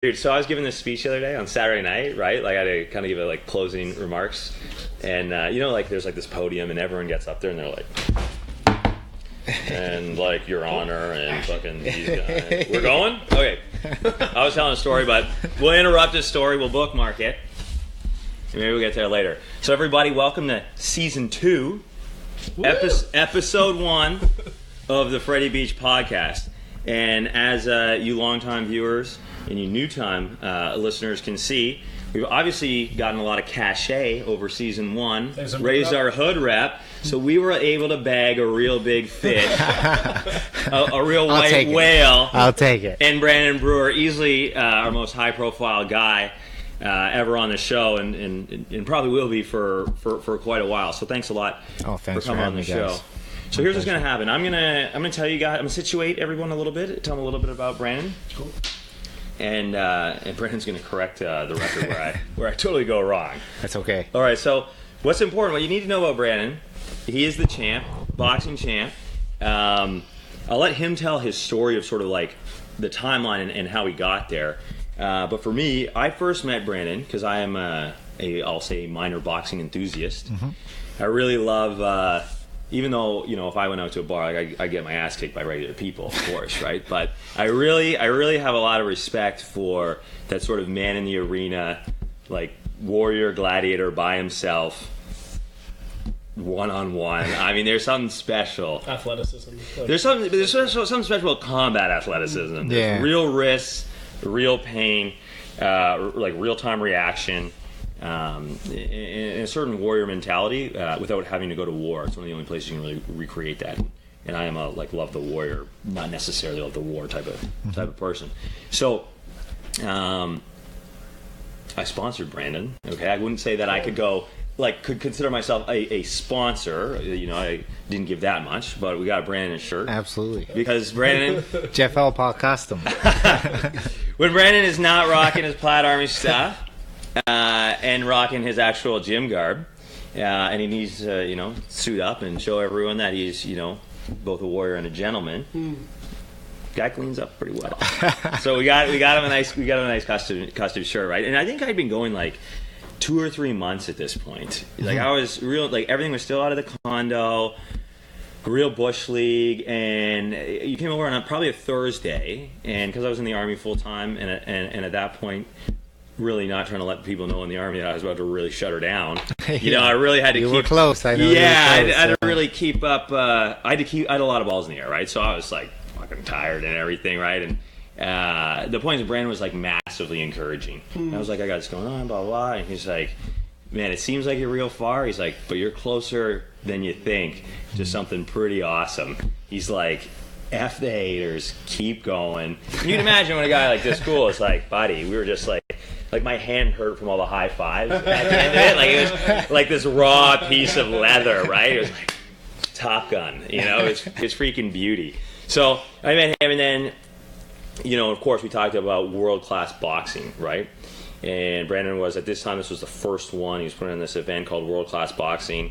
Dude, so I was giving this speech the other day on Saturday night, right? Like I had to kind of give it like closing remarks, and like there's like this podium, and everyone gets up there, and they're like, and like Your Honor, and fucking these guys. We're going? Okay. I was telling a story, but we'll interrupt this story. We'll bookmark it, and maybe we'll get there later. So everybody, welcome to season 2, episode 1 of the Freddy Beach podcast. And as you longtime viewers and you new-time listeners can see, we've obviously gotten a lot of cachet over season 1, raised our hood rep, so we were able to bag a real big fish, a real white whale. I'll take it. And Brandon Brewer, easily our most high-profile guy ever on the show, and probably will be for quite a while. So thanks a lot for coming on the show. Guys. So here's what's gonna happen. I'm gonna tell you guys. I'm gonna situate everyone a little bit. Tell them a little bit about Brandon. Cool. And Brandon's gonna correct the record where I totally go wrong. That's okay. All right. So what's important? What you need to know about Brandon? He is the champ, boxing champ. I'll let him tell his story of sort of like the timeline and how he got there. But for me, I first met Brandon because I am I'll say minor boxing enthusiast. Mm-hmm. I really love. Even though, if I went out to a bar, I get my ass kicked by regular people, of course, right? But I really have a lot of respect for that sort of man in the arena, like warrior gladiator by himself, one-on-one. I mean, there's something special. Athleticism. There's something special about combat athleticism. There's real risks, real pain, like real-time reaction. In a certain warrior mentality without having to go to war. It's one of the only places you can really recreate that. And I am a love the warrior, not necessarily love the war type of person. So I sponsored Brandon. Okay, I wouldn't say that I could consider myself a sponsor. I didn't give that much, but we got Brandon a shirt. Absolutely. Because Brandon Jeff Alpaw custom. When Brandon is not rocking his plaid army stuff, and rocking his actual gym garb, and he needs to, suit up and show everyone that he's, both a warrior and a gentleman. Guy cleans up pretty well, so we got him a nice custom shirt, right? And I think I'd been going like 2 or 3 months at this point. Like I was everything was still out of the condo, real bush league, and you came over on probably a Thursday, and because I was in the army full time, and at that point, really not trying to let people know in the army that I was about to really shut her down. I really had to You were close, I know. Yeah, I had to really keep up. I had a lot of balls in the air, right? So I was like fucking tired and everything, right? And the point is, Brandon was like massively encouraging. I was like, I got this going on, blah, blah. And he's like, man, it seems like you're real far. He's like, but you're closer than you think to something pretty awesome. He's like, F the haters, keep going. You can imagine when a guy like this cool is like, buddy, we were just like my hand hurt from all the high fives at the end of it. Like it was like this raw piece of leather, right? It was like Top Gun, it's freaking beauty. So I met him, and then, of course we talked about world-class boxing, right? And Brandon was, at this time, this was the first one. He was putting on this event called World-Class Boxing.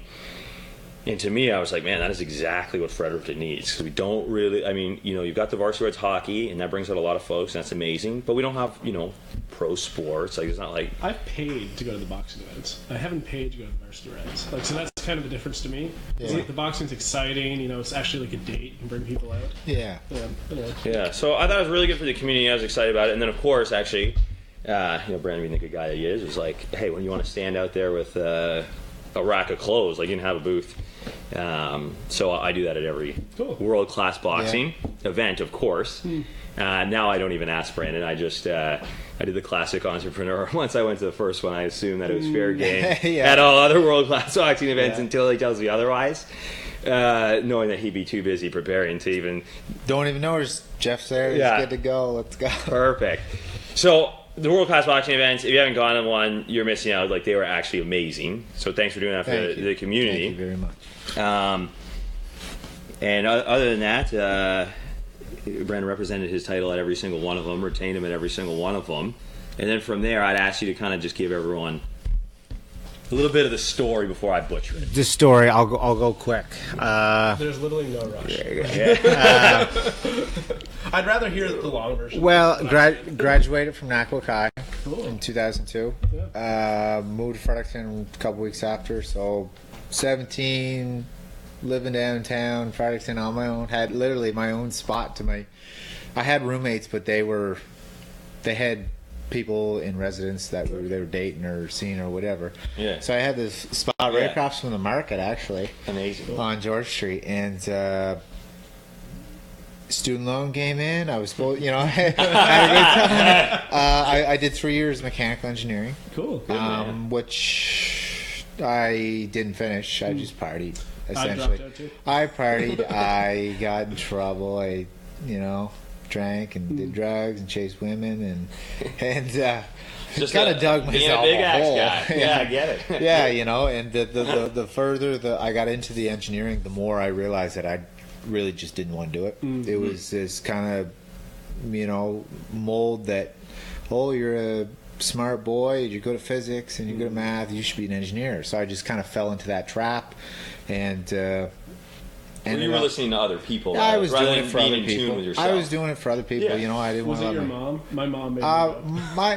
And to me, I was like, man, that is exactly what Fredericton needs. Because we don't really, you've got the varsity Reds hockey, and that brings out a lot of folks, and that's amazing. But we don't have, pro sports. Like, it's not like... I've paid to go to the boxing events. I haven't paid to go to the varsity Reds. So that's kind of the difference to me. Yeah. It's the boxing's exciting, it's actually like a date. You can bring people out. Yeah. Yeah, so I thought it was really good for the community. I was excited about it. And then, of course, actually, Brandon, being the good guy that he is, was like, hey, when you want to stand out there with a rack of clothes, like you can have a booth. So I do that at every world-class boxing event, of course. Now I don't even ask Brandon. I just I did the classic entrepreneur. Once I went to the first one, I assumed that it was fair game at all other world-class boxing events until he tells me otherwise, knowing that he'd be too busy preparing to even... Don't even notice. Jeff's there. He's good to go. Let's go. Perfect. So... the world-class boxing events, if you haven't gone to one, you're missing out. Like, they were actually amazing. So thanks for doing that for the community. Thank you very much. And other than that, Brandon represented his title at every single one of them, retained him at every single one of them. And then from there, I'd ask you to kind of just give everyone A little bit of the story before I butcher it. The story, I'll go quick. There's literally no rush. I'd rather hear the long version. Well, graduated from Nacogdoches High in 2002. Yeah. Moved to Fredericton a couple weeks after, so 17, living downtown Fredericton on my own. Had literally my own spot to my. I had roommates, but they had people in residence that they were dating or seeing or whatever. Yeah. So I had this spot right across from the market, actually. Amazing. On George Street, and student loan came in. I was supposed, I had a good time. I did 3 years mechanical engineering. Cool. Good, which I didn't finish. I just partied, essentially. I dropped out too. I partied. I got in trouble. I, drank and did drugs and chased women and just kind of dug myself a big axe hole. guy. Yeah, I get it. Yeah, and the further I got into the engineering, the more I realized that I really just didn't want to do it. Mm-hmm. It was this kind of mold that, oh, you're a smart boy, you're good at physics and you're good at math, you should be an engineer. So I just kind of fell into that trap, and you were listening to other people. I was doing it for other being in tune people. with yourself. I was doing it for other people. Yeah. I didn't Was want it to. your mom? My mom made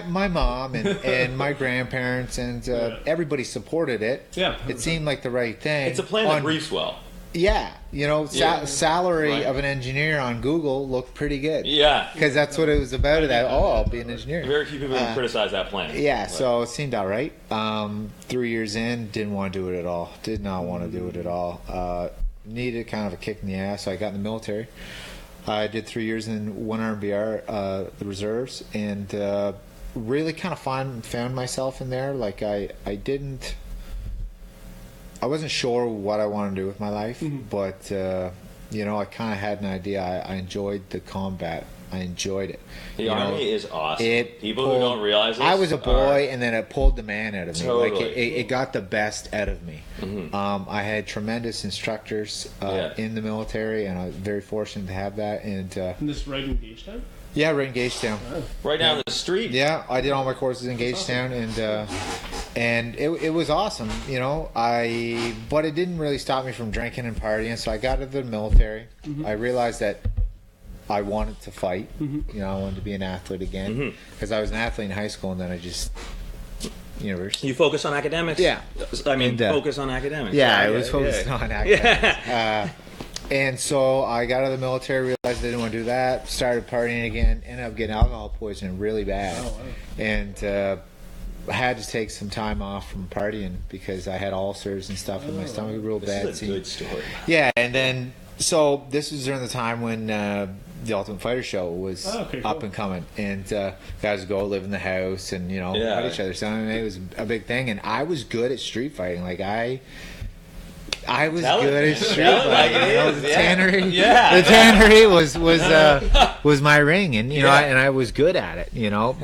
my mom and my grandparents and everybody supported it. Yeah. It seemed like the right thing. It's a plan that briefs well. Yeah, salary Right. of an engineer on Google looked pretty good. Yeah. Because that's what it was about. I'll be an engineer. Very few people even criticize that plan. Yeah, so it seemed all right. 3 years in, didn't want to do it at all. Did not want to do it at all. Needed kind of a kick in the ass, so I got in the military. I did 3 years in 1 RMBR, the reserves, and really kind of found myself in there. Like I wasn't sure what I wanted to do with my life, but I kind of had an idea. I enjoyed the combat. I enjoyed it. The Army is awesome. People who don't realize this. I was a boy, and then it pulled the man out of me. Totally. Like it got the best out of me. I had tremendous instructors in the military, and I was very fortunate to have that. And this right in Gagetown? yeah, right in Gagetown. Right down the street. Yeah, I did all my courses in Gagetown, and it was awesome. But it didn't really stop me from drinking and partying. So I got into the military. I realized that I wanted to fight. I wanted to be an athlete again, because I was an athlete in high school, and then I just university. You focus on academics? Yeah. I mean, focus on academics. Yeah, I was focused on academics. And so I got out of the military, realized I didn't want to do that, started partying again, ended up getting alcohol poisoning really bad. Oh, wow. And I had to take some time off from partying because I had ulcers and stuff in my stomach, real bad. This is a good story. Yeah, and then, so this was during the time when the Ultimate Fighter show was up and coming, and guys would go live in the house and fight each other. So it was a big thing, and I was good at street fighting. Like I was good at street fighting. The tannery, the tannery was my ring, and and I was good at it.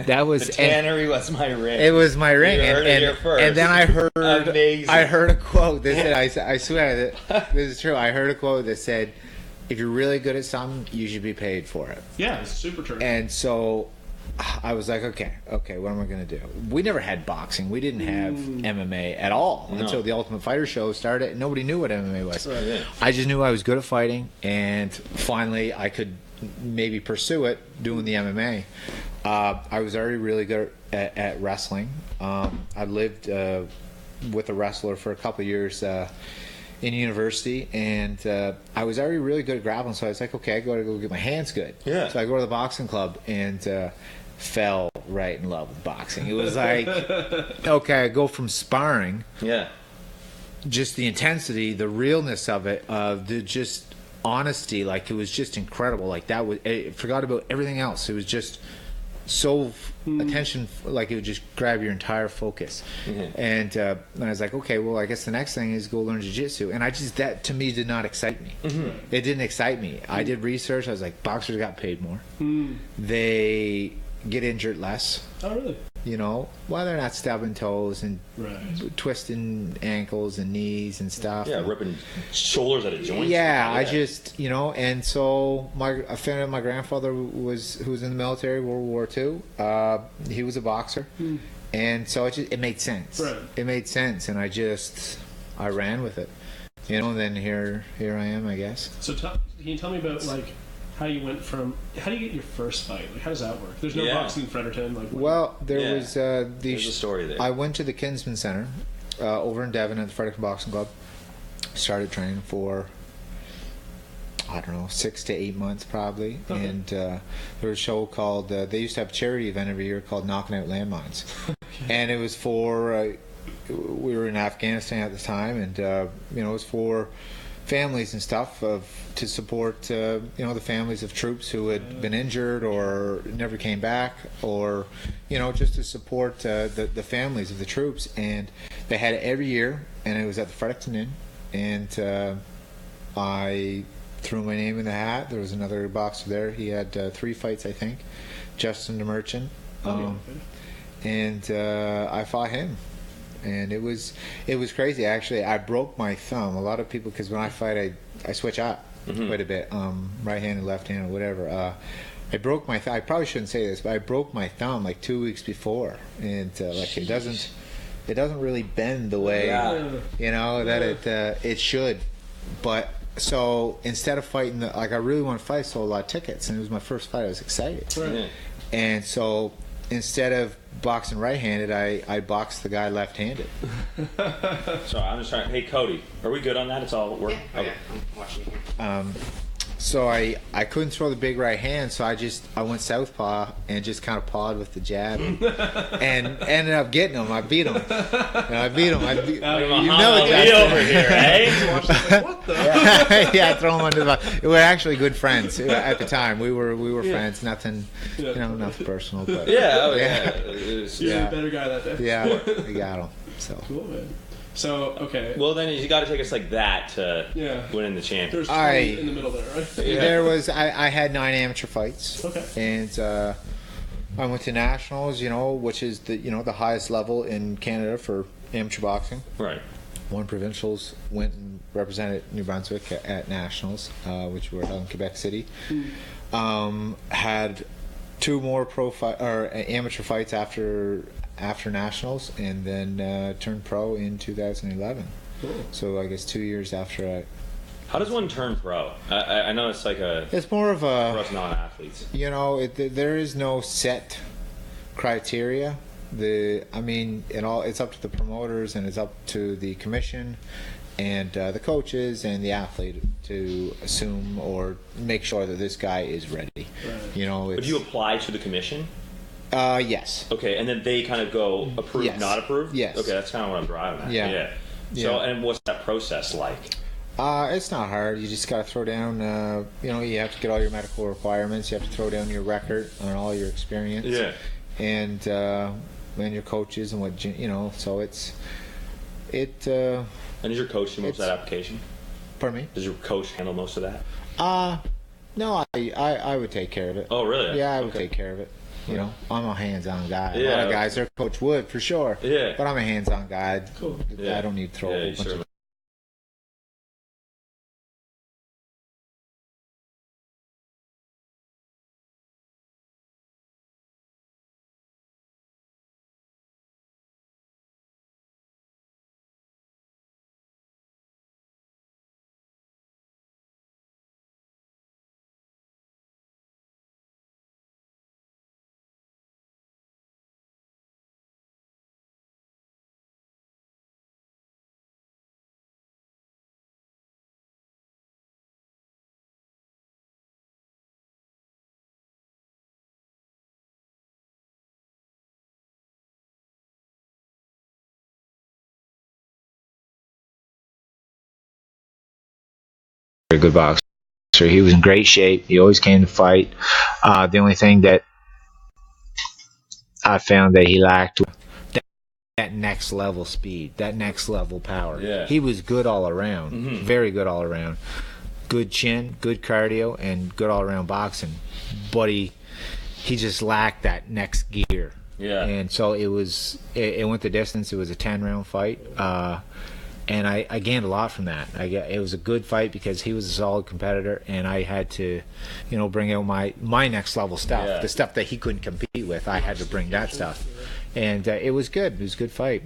That was the tannery was my ring. It was my ring, and then I heard Amazing. I heard a quote that said, I swear that this is true. I heard a quote that said, if you're really good at something, you should be paid for it. Yeah, it's super true. And so I was like, okay, what am I going to do? We never had boxing. We didn't have MMA at all until the Ultimate Fighter show started. Nobody knew what MMA was. Right, yeah. I just knew I was good at fighting, and finally I could maybe pursue it doing the MMA. I was already really good at wrestling. I lived with a wrestler for a couple of years in university, and I was already really good at grappling, so I was like, okay, I gotta go get my hands good. Yeah. So I go to the boxing club and fell right in love with boxing. It was like, okay, I go from sparring, just the intensity, the realness of it, the just honesty, like it was just incredible. Like that was, I forgot about everything else. It was just so attention, like it would just grab your entire focus. And I was like, okay, well, I guess the next thing is go learn jiu-jitsu. And that to me did not excite me. It didn't excite me. I did research. I was like, boxers got paid more. They get injured less. Oh, really? You know, while they're not stubbing toes and Right. twisting ankles and knees and stuff. Yeah, ripping shoulders at a joint. Yeah, I just, you know, and so a friend of my grandfather who was in the military, World War II. He was a boxer, and so it made sense. Right. It made sense, and I ran with it. You know, and then here I am, I guess. So can you tell me about like how you get your first fight? Like, how does that work? There's no boxing in Fredericton. Like, well, there was there's a story there. I went to the Kinsman Center over in Devon at the Fredericton Boxing Club. Started training for, I don't know, 6 to 8 months probably. Okay. And there was a show called, they used to have a charity event every year called Knocking Out Landmines. Okay. And it was for, we were in Afghanistan at the time, and you know, it was for families and stuff to support you know, the families of troops who had been injured or never came back, or you know, just to support the families of the troops. And they had it every year, and it was at the Fredericton Inn, and I threw my name in the hat. There was another boxer there. He had 3 fights, I think, Justin the Merchant, and I fought him. And it was crazy. Actually, I broke my thumb. A lot of people, because when I fight, I switch up quite a bit, right-handed, left-handed, whatever. I broke my thumb. I probably shouldn't say this, but I broke my thumb like 2 weeks before, and like it doesn't really bend the way you know that it should. But so instead of fighting, like I really want to fight, I sold a lot of tickets, and it was my first fight. I was excited, right. And so instead of boxing right-handed, I boxed the guy left-handed. So I'm just trying. Hey, Cody, are we good on that? It's all work. Yeah. Okay. I'm watching here. So I couldn't throw the big right hand, so I went southpaw and just kind of pawed with the jab, and ended up getting him. I beat him. You know it over here, eh? What the? Yeah, throw him under the. We were actually good friends at the time. We were friends. Nothing, you know, nothing personal. But yeah, You're the better guy that day. Yeah, we got him. So cool, man. So, okay. Well, then you got to take us like that to winning the championship. There's 20 in the middle there, right? There was. I had 9 amateur fights. Okay. And I went to nationals, you know, which is the highest level in Canada for amateur boxing. Right. Won provincials. Went and represented New Brunswick at nationals, which were held in Quebec City. Had 2 more amateur fights after nationals, and then turned pro in 2011. Cool. So I guess 2 years after How does one turn pro? I know it's like it's more of a for us non-athletes. You know, there is no set criteria. It's up to the promoters, and it's up to the commission and the coaches and the athlete to assume or make sure that this guy is ready. Right. You know, But do you apply to the commission? Yes. Okay, and then they kind of go approve, not approve? Yes. Okay, that's kind of what I'm driving at. Yeah. So, and what's that process like? It's not hard. You just got to throw down, you know, you have to get all your medical requirements. You have to throw down your record on all your experience. Yeah. And your coaches and what, you know, so And does your coach do most of that application? Pardon me? Does your coach handle most of that? No, I would take care of it. Oh, really? Yeah, I would take care of it. You know, I'm a hands-on guy. A lot of guys, their coach would, for sure. Yeah. But I'm a hands-on guy. Cool. I don't need to throw a bunch of... Very good boxer. He was in great shape. He always came to fight. The only thing that I found that he lacked was that next level speed, that next level power. Yeah. He was good all around, very good all around. Good chin, good cardio, and good all around boxing. But he he just lacked that next gear. Yeah. And so it went the distance. It was a 10-round fight. And I gained a lot from that. It was a good fight because he was a solid competitor, and I had to, bring out my next level stuff, the stuff that he couldn't compete with. I had to bring that stuff, and it was good. It was a good fight,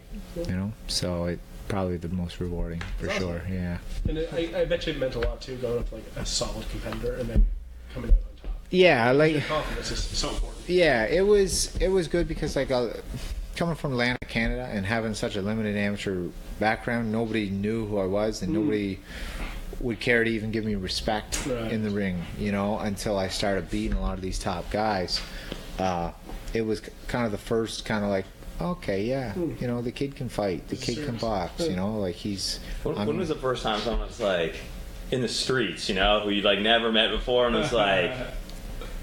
So it probably the most rewarding for sure. Yeah. And I bet you it meant a lot too, going up like a solid competitor and then coming out on top. Yeah, like your confidence is so important. Yeah, it was good because coming from Atlantic, Canada, and having such a limited amateur background, nobody knew who I was, and nobody would care to even give me respect in the ring, until I started beating a lot of these top guys. It was kind of the first okay, yeah, the kid can fight, the kid can box, like he's... When was the first time someone was like, in the streets, who you'd like never met before, and was like,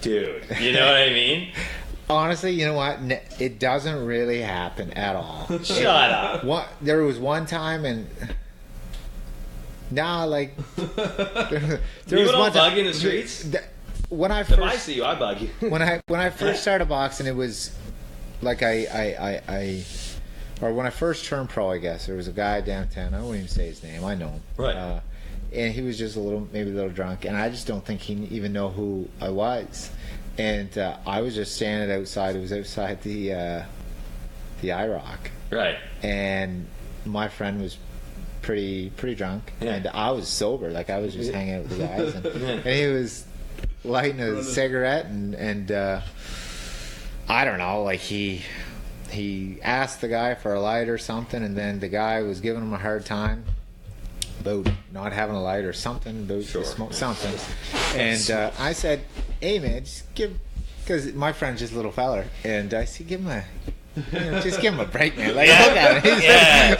dude, you know what I mean? Honestly, you know what? It doesn't really happen at all. Shut up. There was one time, and now, there was one bug in the streets. When I if I see you, I bug you. when I first started boxing, it was like or when I first turned pro, I guess there was a guy downtown. I won't even say his name. I know him. Right. And he was just maybe a little drunk, and I just don't think he even know who I was. And I was just standing outside. It was outside the IROC. Right. And my friend was pretty drunk, and I was sober. Like I was just hanging out with the guys, and he was lighting a cigarette, and I don't know. Like he asked the guy for a light or something, and then the guy was giving him a hard time about not having a light or something, about smoke something. And I said, hey man, just because my friend's just a little feller, and I said, give him just give him a break, man. Like, look at him.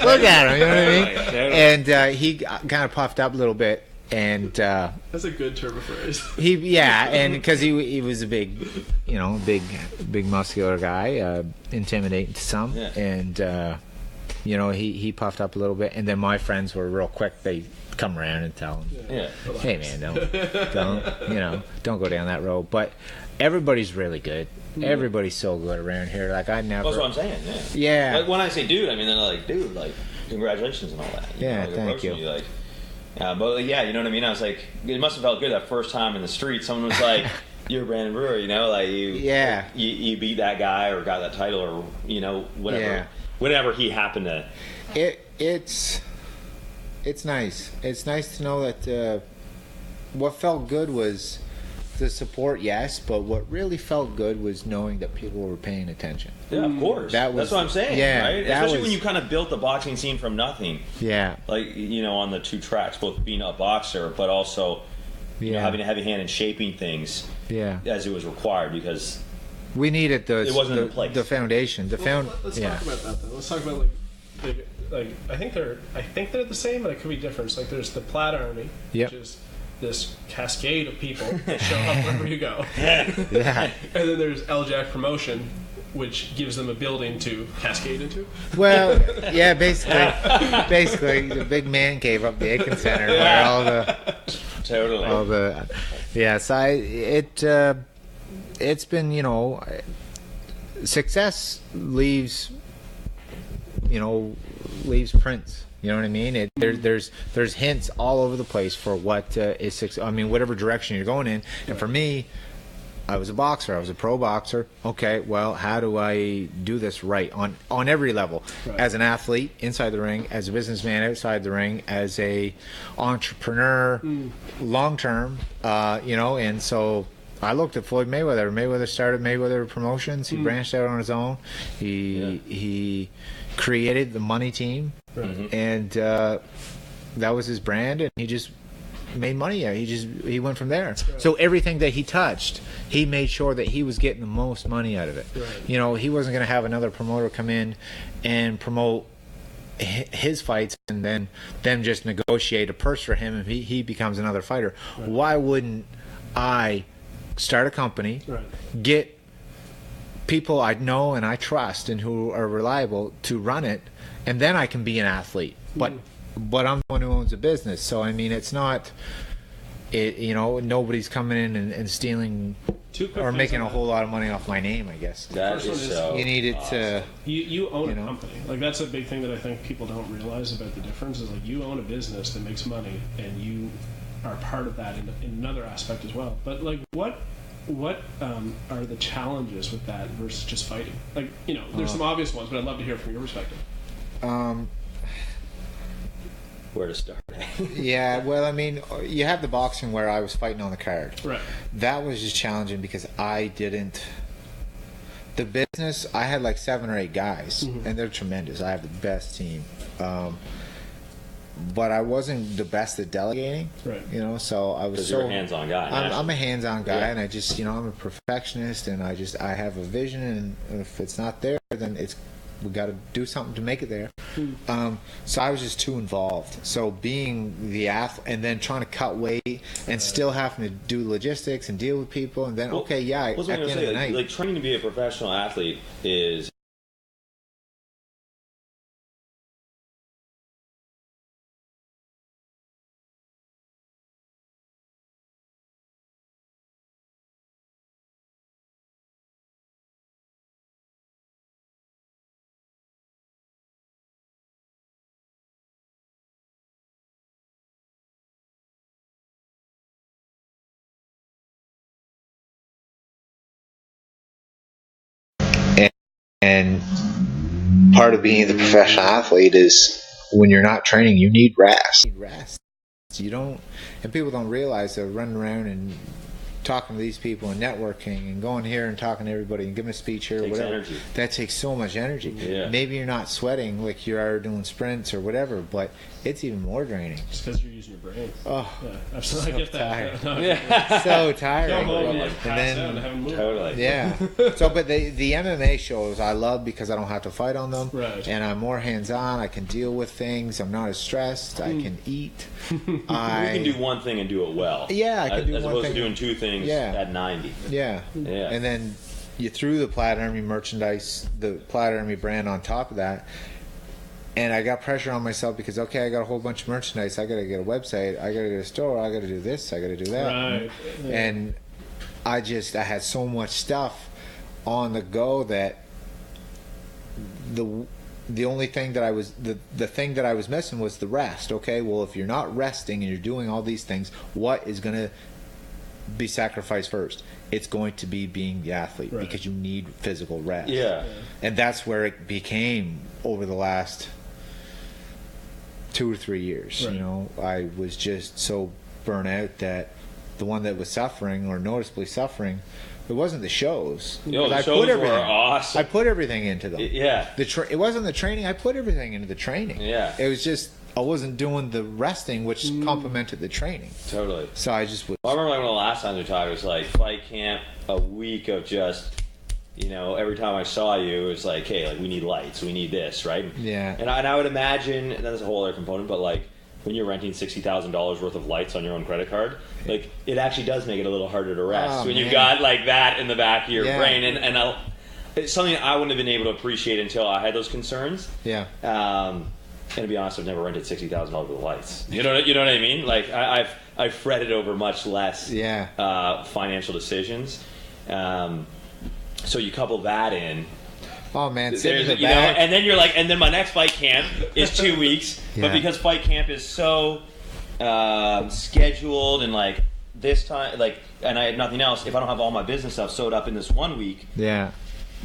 Look at him, you know what I mean? And he kind of puffed up a little bit, and that's a good term of phrase. And because he was a big muscular guy, intimidating to some, and he puffed up a little bit, and then my friends were real quick. They come around and tell him, hey man, don't go down that road. But everybody's really good. Everybody's so good around here. Like I never. That's what I'm saying. Yeah. Like when I say dude, I mean they're like, dude, like congratulations and all that. Thank you. But you know what I mean. I was like, it must have felt good that first time in the street. Someone was like, "You're Brandon Brewer," like you beat that guy or got that title or whatever. Yeah. Whatever he happened to. It's nice. It's nice to know that what felt good was the support, yes, but what really felt good was knowing that people were paying attention. Yeah, of course. That's what I'm saying. Yeah, right? Especially when you kind of built the boxing scene from nothing. Yeah. Like on the two tracks, both being a boxer, but also having a heavy hand in shaping things. Yeah. As it was required because. We needed it wasn't in place. The foundation. Let's talk about that then. Let's talk about like I think they're the same, but it could be different. Like there's the Plaid Army, which is this cascade of people that show up wherever you go. Yeah. And then there's LJAC Promotion, which gives them a building to cascade into. Well, yeah, basically the big man cave up the Aiken Center where all the it's been, success leaves prints. You know what I mean? There's hints all over the place for what is success. I mean, whatever direction you're going in. And for me, I was a boxer. I was a pro boxer. Okay, well, how do I do this right on every level? Right. As an athlete inside the ring, as a businessman outside the ring, as a entrepreneur, long term. And so. I looked at Floyd Mayweather. Mayweather started Mayweather Promotions. He branched out on his own. He created the money team, and that was his brand. And he just made money. He went from there. Right. So everything that he touched, he made sure that he was getting the most money out of it. Right. He wasn't going to have another promoter come in and promote his fights and then them just negotiate a purse for him, and he becomes another fighter. Right. Why wouldn't I start a company, get people I know and I trust and who are reliable to run it, and then I can be an athlete. But I'm the one who owns a business, so I mean it's not nobody's coming in and stealing or making a whole lot of money off my name, I guess. That is so you need it awesome. to... You own a company. Like, that's a big thing that I think people don't realize about the difference is, like, you own a business that makes money, and you are part of that in another aspect as well. But, like, what are the challenges with that versus just fighting? Like, there's some obvious ones, but I'd love to hear from your perspective. Where to start? Yeah, well, I mean, you have the boxing where I was fighting on the card. Right. That was just challenging because I didn't... The business, I had like 7 or 8 guys, and they're tremendous. I have the best team. But I wasn't the best at delegating, right? So I was you're a hands-on guy. I'm a hands-on guy, and I just, I'm a perfectionist, and I have a vision, and if it's not there, then we got to do something to make it there. So I was just too involved. So being the athlete, and then trying to cut weight, and still having to do logistics and deal with people, and then at the end of the night, like training to be a professional athlete is. And part of being the professional athlete is when you're not training, you need rest. You don't, and people don't realize they're running around and talking to these people and networking and going here and talking to everybody and giving a speech here or whatever. Energy. That takes so much energy. Yeah. Maybe you're not sweating like you are doing sprints or whatever, but it's even more draining. Just because you're using your brain. Oh, yeah, absolutely. I get that. Tired. So tiring. And then, totally. Yeah. So, but the MMA shows I love because I don't have to fight on them, right? And I'm more hands-on. I can deal with things. I'm not as stressed. I can eat. You can do one thing and do it well. Yeah, I can do one thing. As opposed to doing 2 things at 90. Yeah. And then you threw the Plaid Army merchandise, the Plaid Army brand on top of that. And I got pressure on myself because, I got a whole bunch of merchandise. I got to get a website. I got to get a store. I got to do this. I got to do that. Right. And I had so much stuff on the go that the only thing that I was the thing that I was missing was the rest. Okay, well, if you're not resting and you're doing all these things, what is going to be sacrificed first? It's going to be being the athlete, because you need physical rest. Yeah. And that's where it became over the last 2 or 3 years. I was just so burnt out that the one that was suffering or noticeably suffering, it wasn't the shows. The shows were awesome. I put everything into them. Yeah. It wasn't the training. I put everything into the training. Yeah. It was just I wasn't doing the resting, which complemented the training. Totally. So I just would. I remember one of the last times we talked, it was like fight camp, a week of just, every time I saw you, it was like, hey, like we need lights, we need this, right? Yeah. And I would imagine, and that's a whole other component, but like when you're renting $60,000 worth of lights on your own credit card, like it actually does make it a little harder to rest when you've got like that in the back of your brain. And it's something I wouldn't have been able to appreciate until I had those concerns. Yeah. And to be honest, I've never rented $60,000 worth of lights. You know what I mean? Like I've fretted over much less financial decisions. So you couple that in. Oh man, and then you're like, and then my next fight camp is 2 weeks, but because fight camp is so scheduled and like this time, like, and I have nothing else. If I don't have all my business stuff sewed up in this 1 week, then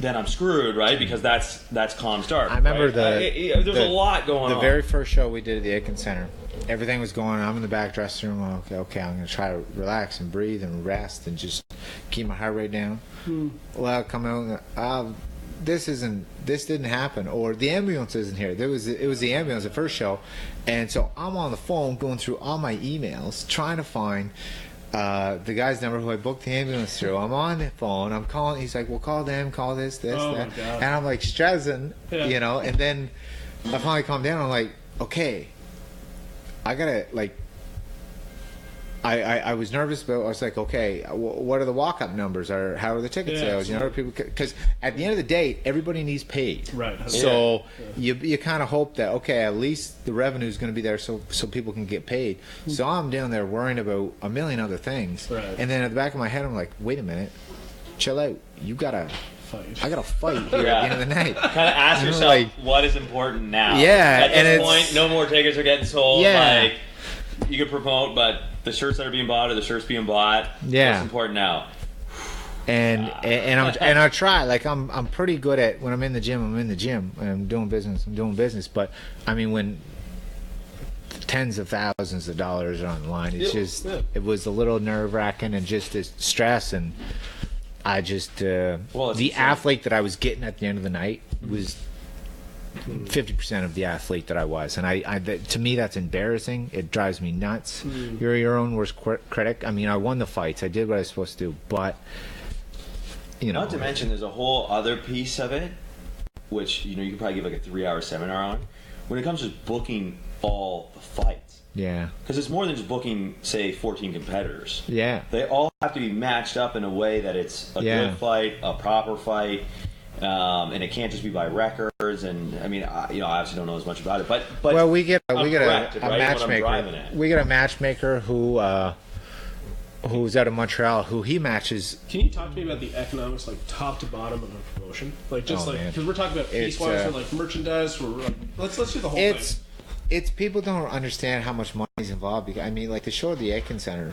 I'm screwed, right? Because that's calm start. I remember there's a lot going on. The very first show we did at the Aiken Center, everything was going on. I'm in the back dressing room. Okay, I'm going to try to relax and breathe and rest and just keep my heart rate down. Well, I come out. This didn't happen, or the ambulance isn't here. It was the ambulance, the first show, and so I'm on the phone going through all my emails trying to find the guy's number who I booked the ambulance through. I'm on the phone. I'm calling. He's like, "Well, call them. Call this, that," and I'm like stressing, And then I finally calmed down. I'm like, "Okay, I gotta I was nervous about. I was like, okay, what are the walk-up numbers? Or how are the ticket sales? You know, people, because at the end of the day, everybody needs paid. Right. So you kind of hope that, okay, at least the revenue is going to be there, so people can get paid. So I'm down there worrying about a million other things, and then at the back of my head, I'm like, wait a minute, chill out. You gotta. I gotta fight here at the end of the night. Kind of ask yourself, like, what is important now? Yeah, at this point, no more tickets are getting sold. Yeah. Like, you can promote, but the shirts that are being bought are the shirts being bought. Yeah. What's important now? And I try. Like, I'm pretty good at, when I'm in the gym, and I'm doing business. But I mean, when tens of thousands of dollars are on the line, it's just it was a little nerve-wracking and just this stress. And I just the athlete that I was getting at the end of the night was 50% of the athlete that I was, and I to me that's embarrassing. It drives me nuts. You're your own worst critic. I mean, I won the fights. I did what I was supposed to do, but you know. Not to mention, there's a whole other piece of it, which you could probably give like a 3-hour seminar on, when it comes to booking all the fights. Yeah. Because it's more than just booking, say, 14 competitors. Yeah. They all have to be matched up in a way that it's a good fight, a proper fight, and it can't just be by records. And I mean, I obviously don't know as much about it, but well, we get a right? matchmaker. We get a matchmaker who's out of Montreal, who he matches. Can you talk to me about the economics, like top to bottom of a promotion, like just because we're talking about piece-wise for like merchandise, for like, let's do the whole thing. It's people don't understand how much money is involved. Because, I mean, like the show at the Aiken Center,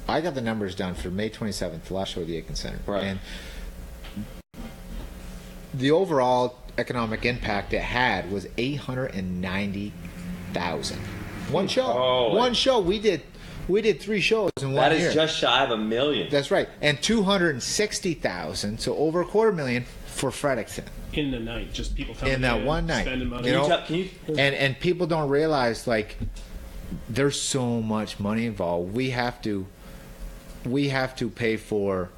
I got the numbers done for May 27th, the last show at the Aiken Center, right. And the overall economic impact it had was $890,000. One show. One show. We did 3 shows in 1 year. That is just shy of $1 million. That's right. And $260,000, so over $250,000 for Fredericton. In the night, just people coming in that one night, spending money. And people don't realize, like, there's so much money involved. We have to pay for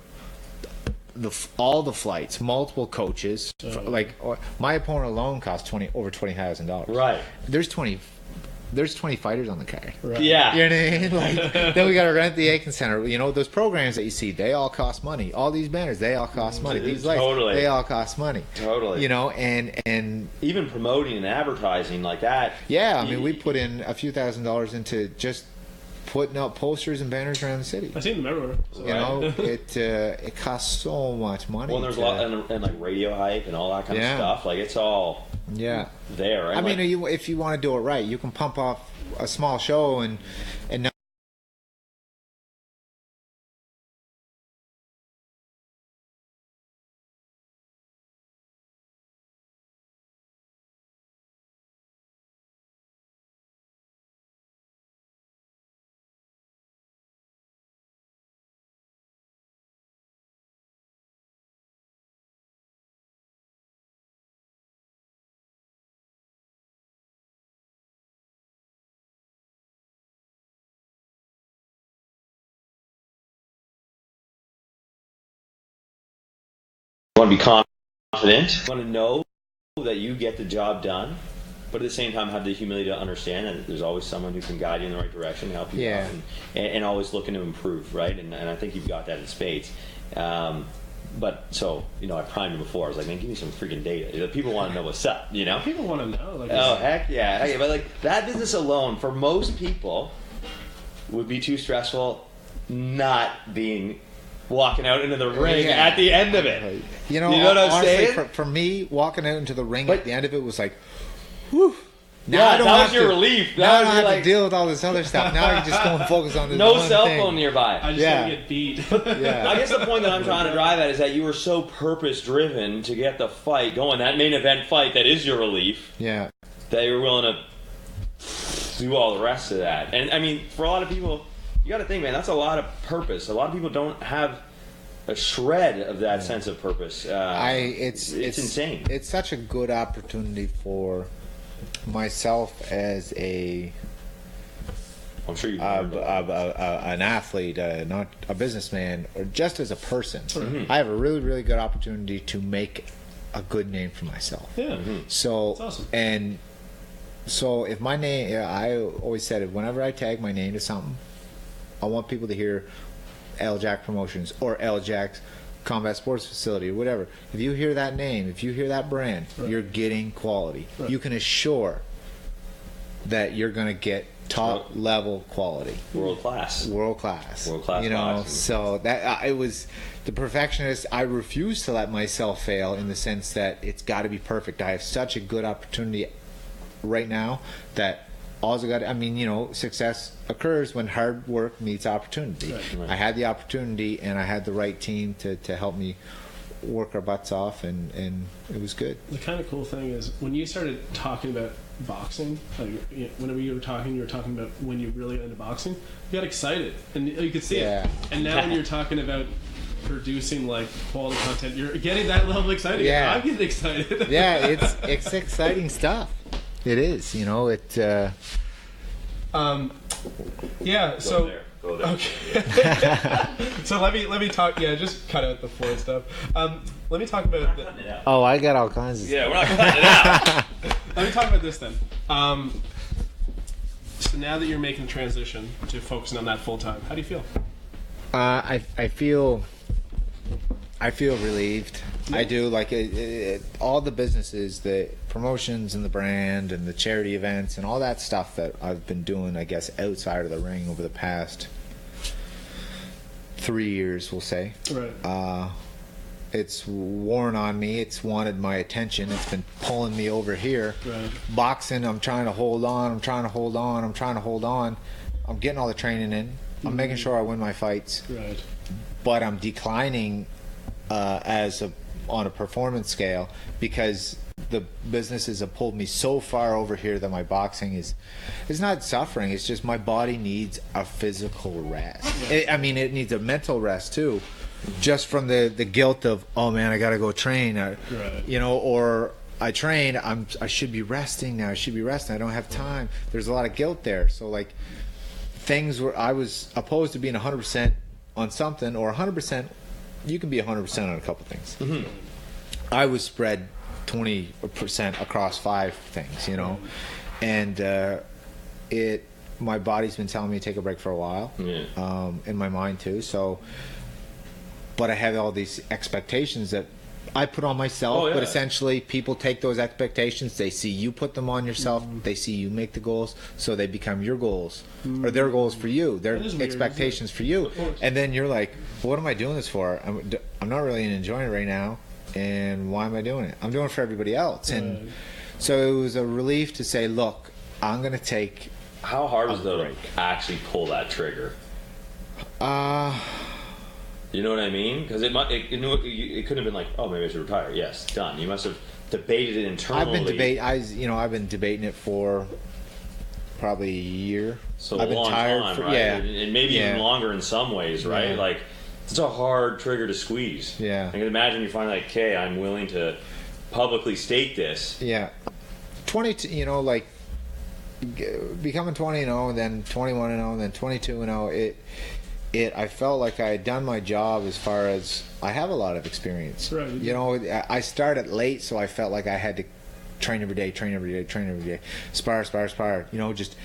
all the flights, multiple coaches. Like my opponent alone costs over $20,000. Right. There's 20 fighters on the card. Right. Yeah. You know what I mean? Like, then we got to rent the Aiken Center. You know, those programs that you see, they all cost money. All these banners, they all cost money. These lights, they all cost money. Totally. You know, and even promoting and advertising like that. Yeah, I mean, we put in a few $1,000s into just putting up posters and banners around the city. I've seen them everywhere. So. You know, it costs so much money. Well, there's a lot and like radio hype and all that kind of stuff. Like, it's all there. Right? I mean, if you want to do it right, you can pump off a small show and not You want to be confident. You want to know that you get the job done, but at the same time have the humility to understand that there's always someone who can guide you in the right direction, help you out, and always looking to improve, right? And I think you've got that in spades. But so, I primed you before. I was like, man, give me some freaking data. People want to know what's up, People want to know. Like, oh, heck yeah. But like that business alone, for most people, would be too stressful not being walking out into the ring at the end of it. You know what I'm honestly, saying? For me, walking out into the ring at the end of it was like, whew. Now I don't that was your relief. Now I don't have to deal with all this other stuff. Now I can just go and focus on this no one cell thing. phone nearby. I just don't get beat. I guess the point that I'm trying to drive at is that you were so purpose-driven to get the fight going, that main event fight that is your relief, that you're willing to do all the rest of that. And, I mean, for a lot of people, you got to think, man, that's a lot of purpose. A lot of people don't have a shred of that sense of purpose. It's insane. It's such a good opportunity for myself as I'm sure an athlete, not a businessman, or just as a person. Mm-hmm. I have a really, really good opportunity to make a good name for myself. Yeah. Mm-hmm. So that's awesome. And so if my name, I always said it, whenever I tag my name to something, I want people to hear L-Jack Promotions or L-Jack's Combat Sports Facility or whatever. If you hear that name, if you hear that brand, you're getting quality. You can assure that you're going to get top level quality, world class. You know, so that it was the perfectionist. I refuse to let myself fail in the sense that it's got to be perfect. I have such a good opportunity right now that all I got. I mean, you know, success occurs when hard work meets opportunity. Right. I had the opportunity, and I had the right team to help me work our butts off, and it was good. The kind of cool thing is when you started talking about boxing, like, you know, whenever you were talking about when you really got into boxing, you got excited, and you could see it. And now when you're talking about producing like quality content, you're getting that level of excited. I'm getting excited. Yeah, it's exciting stuff. It is, you know, it. Yeah. So. Go there. Okay. So let me talk. Yeah, just cut out the Floyd stuff. Let me talk about. Oh, I got all kinds of. Yeah, we're not cutting it out. Let me talk about this then. So now that you're making the transition to focusing on that full time, how do you feel? I feel relieved. Yeah. I do. Like all the businesses, the promotions and the brand and the charity events and all that stuff that I've been doing, I guess, outside of the ring over the past 3 years, we'll say. Right. It's worn on me. It's wanted my attention. It's been pulling me over here. Right. Boxing, I'm trying to hold on. I'm getting all the training in. I'm making sure I win my fights. Right. But I'm declining on a performance scale because the businesses have pulled me so far over here that my boxing is not suffering. It's just my body needs a physical rest. Yeah. It needs a mental rest too, just from the guilt of, oh man, I gotta go train, you know, or I train, I should be resting now. I don't have time. There's a lot of guilt there. So like things where I was opposed to being 100% on something, or 100%. You can be 100% on a couple things. Mm-hmm. I was spread 20% across 5 things, you know, and my body's been telling me to take a break for a while, in my mind too. So, but I have all these expectations that I put on myself, but essentially people take those expectations, they see you put them on yourself, they see you make the goals, so they become your goals, or their goals for you, their expectations for you, and then you're like, well, what am I doing this for? I'm not really enjoying it right now, and why am I doing it? I'm doing it for everybody else. And so it was a relief to say, look, I'm going to take. How hard was it to actually pull that trigger? You know what I mean? Because it could have been like, oh, maybe I should retire. Yes, done. You must have debated it internally. I've been debating it for probably a year. So I've been been tired time, for, right? And maybe even longer in some ways, right? Yeah. Like it's a hard trigger to squeeze. Yeah. I can imagine you find like, okay, I'm willing to publicly state this. Yeah. 22, you know, like becoming 20-0, and then 21-0, and then 22-0. I felt like I had done my job as far as I have a lot of experience. Right. You know, I started late, so I felt like I had to train every day, spar. You know, just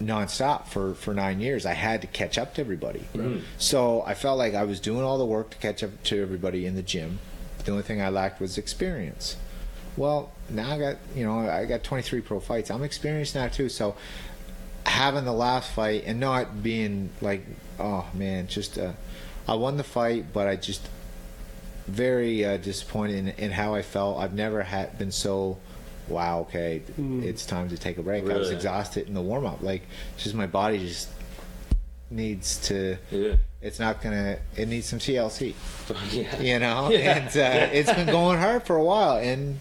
nonstop for 9 years. I had to catch up to everybody. Right. So I felt like I was doing all the work to catch up to everybody in the gym. The only thing I lacked was experience. Well, now I got 23 pro fights. I'm experienced now too. So having the last fight and not being like, oh man, just I won the fight, but I just very disappointed in how I felt. I've never been so, wow, okay, it's time to take a break. Really? I was exhausted in the warm up. Like, just my body just needs to. Yeah. It's not gonna. It needs some TLC. Yeah. You know, Yeah. and it's been going hard for a while, and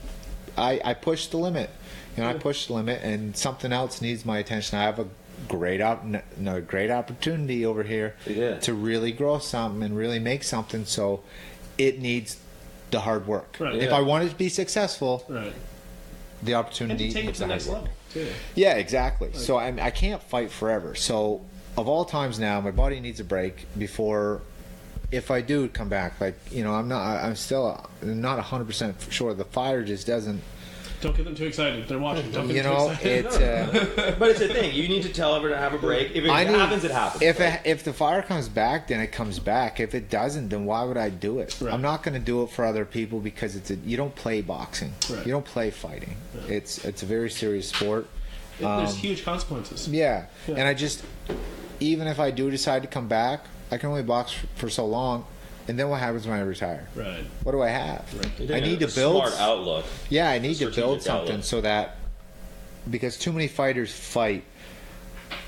I pushed the limit. You know, I pushed the limit, and something else needs my attention. I have a great opportunity over here to really grow something and really make something. So it needs the hard work. Right. If I want it to be successful, the opportunity and to take it needs to the next hard work. level too. Yeah, exactly. So I can't fight forever. So of all times now, my body needs a break before. If I do come back, like, you know, I'm still not 100% sure. The fire just doesn't Don't get them too excited. They're watching. Don't get You them know, too excited. it's But it's a thing. You need to tell everyone to have a break. If it happens, it happens. if the fire comes back, then it comes back. If it doesn't, then why would I do it? Right. I'm not going to do it for other people because you don't play boxing. Right. You don't play fighting. Right. It's a very serious sport. There's huge consequences. Yeah. And I just, even if I do decide to come back, I can only box for so long. And then what happens when I retire? Right. What do I have? Right. I need to build smart outlook. Yeah, I need to build Strategic something outlook. so that, because too many fighters fight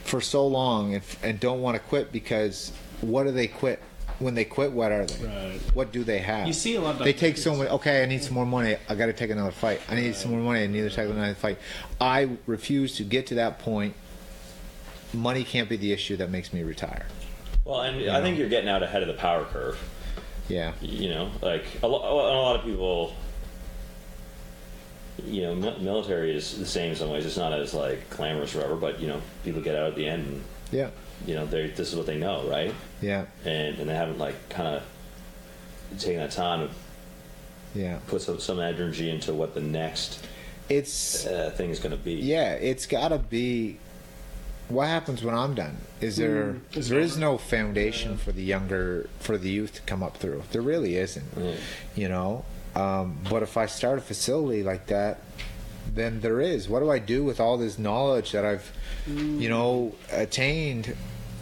for so long and don't want to quit because what do they quit? When they quit, what are they? Right. What do they have? You see a lot of They take so much. Okay, I need some more money. I got to take another fight. I need some more money. I need to take another fight. I refuse to get to that point. Money can't be the issue that makes me retire. Well, and I think you're getting out ahead of the power curve. Yeah. You know, like a lot of people. You know, military is the same in some ways. It's not as like glamorous or whatever, but you know, people get out at the end and Yeah. you know, this is what they know, right? Yeah. And they haven't like kind of taken that time to Yeah. put some energy into what the next It's thing is going to be. yeah. It's got to be. What happens when I'm done? There is no foundation for the youth to come up through. There really isn't. Mm. You know. But if I start a facility like that, then there is. What do I do with all this knowledge that I've, you know,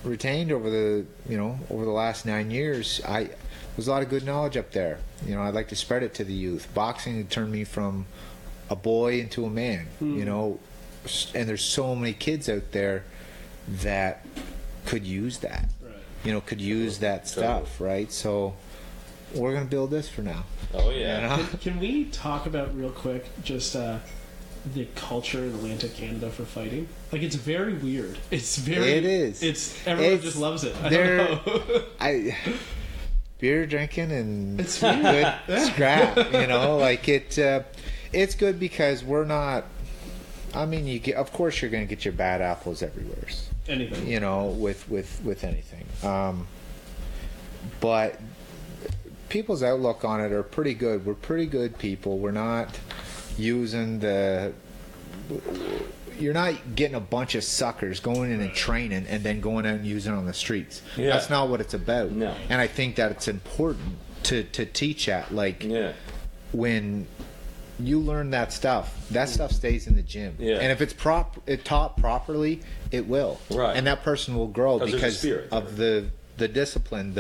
retained over the last 9 years? There's a lot of good knowledge up there. You know, I'd like to spread it to the youth. Boxing turned me from a boy into a man. You know, and there's so many kids out there that could use that. Right. You know, could use that stuff, right? So we're gonna build this for now. Oh yeah. You know? Can we talk about real quick just the culture in Atlantic Canada for fighting? Like, it's very weird. It's very. It is. Everyone just loves it. I don't know. Beer drinking and It's weird. good scrap. You know, like it's good because we're not. I mean, of course, you're going to get your bad apples everywhere. Anything. You know, with anything. But people's outlook on it are pretty good. We're pretty good people. We're not using you're not getting a bunch of suckers going in and training and then going out and using it on the streets. Yeah. That's not what it's about. No. And I think that it's important to teach that. Like, when you learn that stuff stays in the gym. Yeah. And if it's taught properly, it will. Right. And that person will grow there's a because spirit of there. the discipline,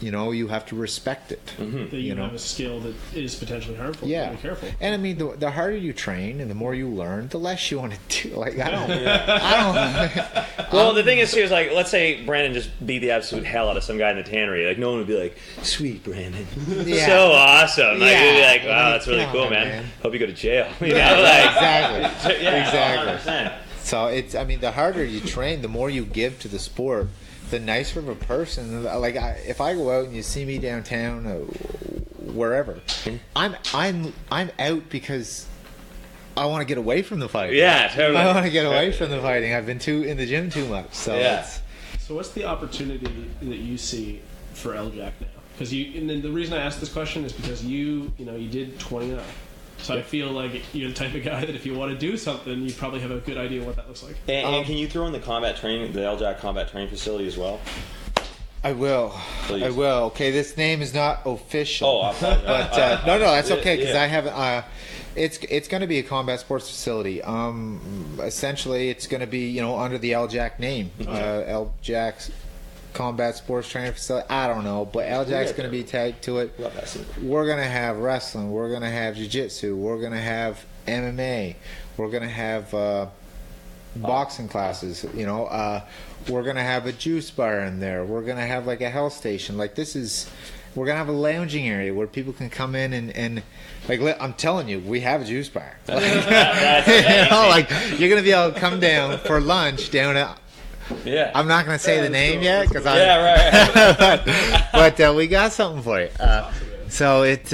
you know, you have to respect it. That you have a skill that is potentially harmful. Yeah. Be careful. And I mean, the harder you train and the more you learn, the less you want to do. Like, I don't. Well, the thing is, too, is like, let's say Brandon just beat the absolute hell out of some guy in the tannery. Like, no one would be like, "Sweet Brandon, Yeah. so awesome." Like, Yeah. you'd be like, "Wow, that's really Come cool, on, man. man. Hope you go to jail." You know, Yeah, like, exactly. yeah, Exactly. 100%. So I mean, the harder you train, the more you give to the sport, the nicer of a person. Like, if I go out and you see me downtown or wherever, I'm out because I want to get away from the fighting. Yeah, totally. I want to get away from the fighting. I've been in the gym too much. So Yeah. So what's the opportunity that you see for LJAC now? Because and then the reason I asked this question is because you did 29. So I feel like you're the type of guy that if you want to do something, you probably have a good idea what that looks like. And can you throw in the combat training, the LJAC combat training facility as well? I will. Please. I will. Okay, this name is not official. Oh, I apologize. But no, that's okay because Yeah. I haven't. It's going to be a combat sports facility. Essentially, it's going to be under the LJAC name, LJAC's Combat Sports Training Facility. I don't know, but LJAC's going to be tagged to it. Love that scene. We're going to have wrestling. We're going to have jiu-jitsu. We're going to have MMA. We're going to have boxing classes. We're going to have a juice bar in there. We're going to have like a health station. Like we're going to have a lounging area where people can come in and like, I'm telling you, we have a juice bar. Like, you're going to be able to come down for lunch down at. Yeah. I'm not going to say the name yet because yeah, right. but we got something for you. So it.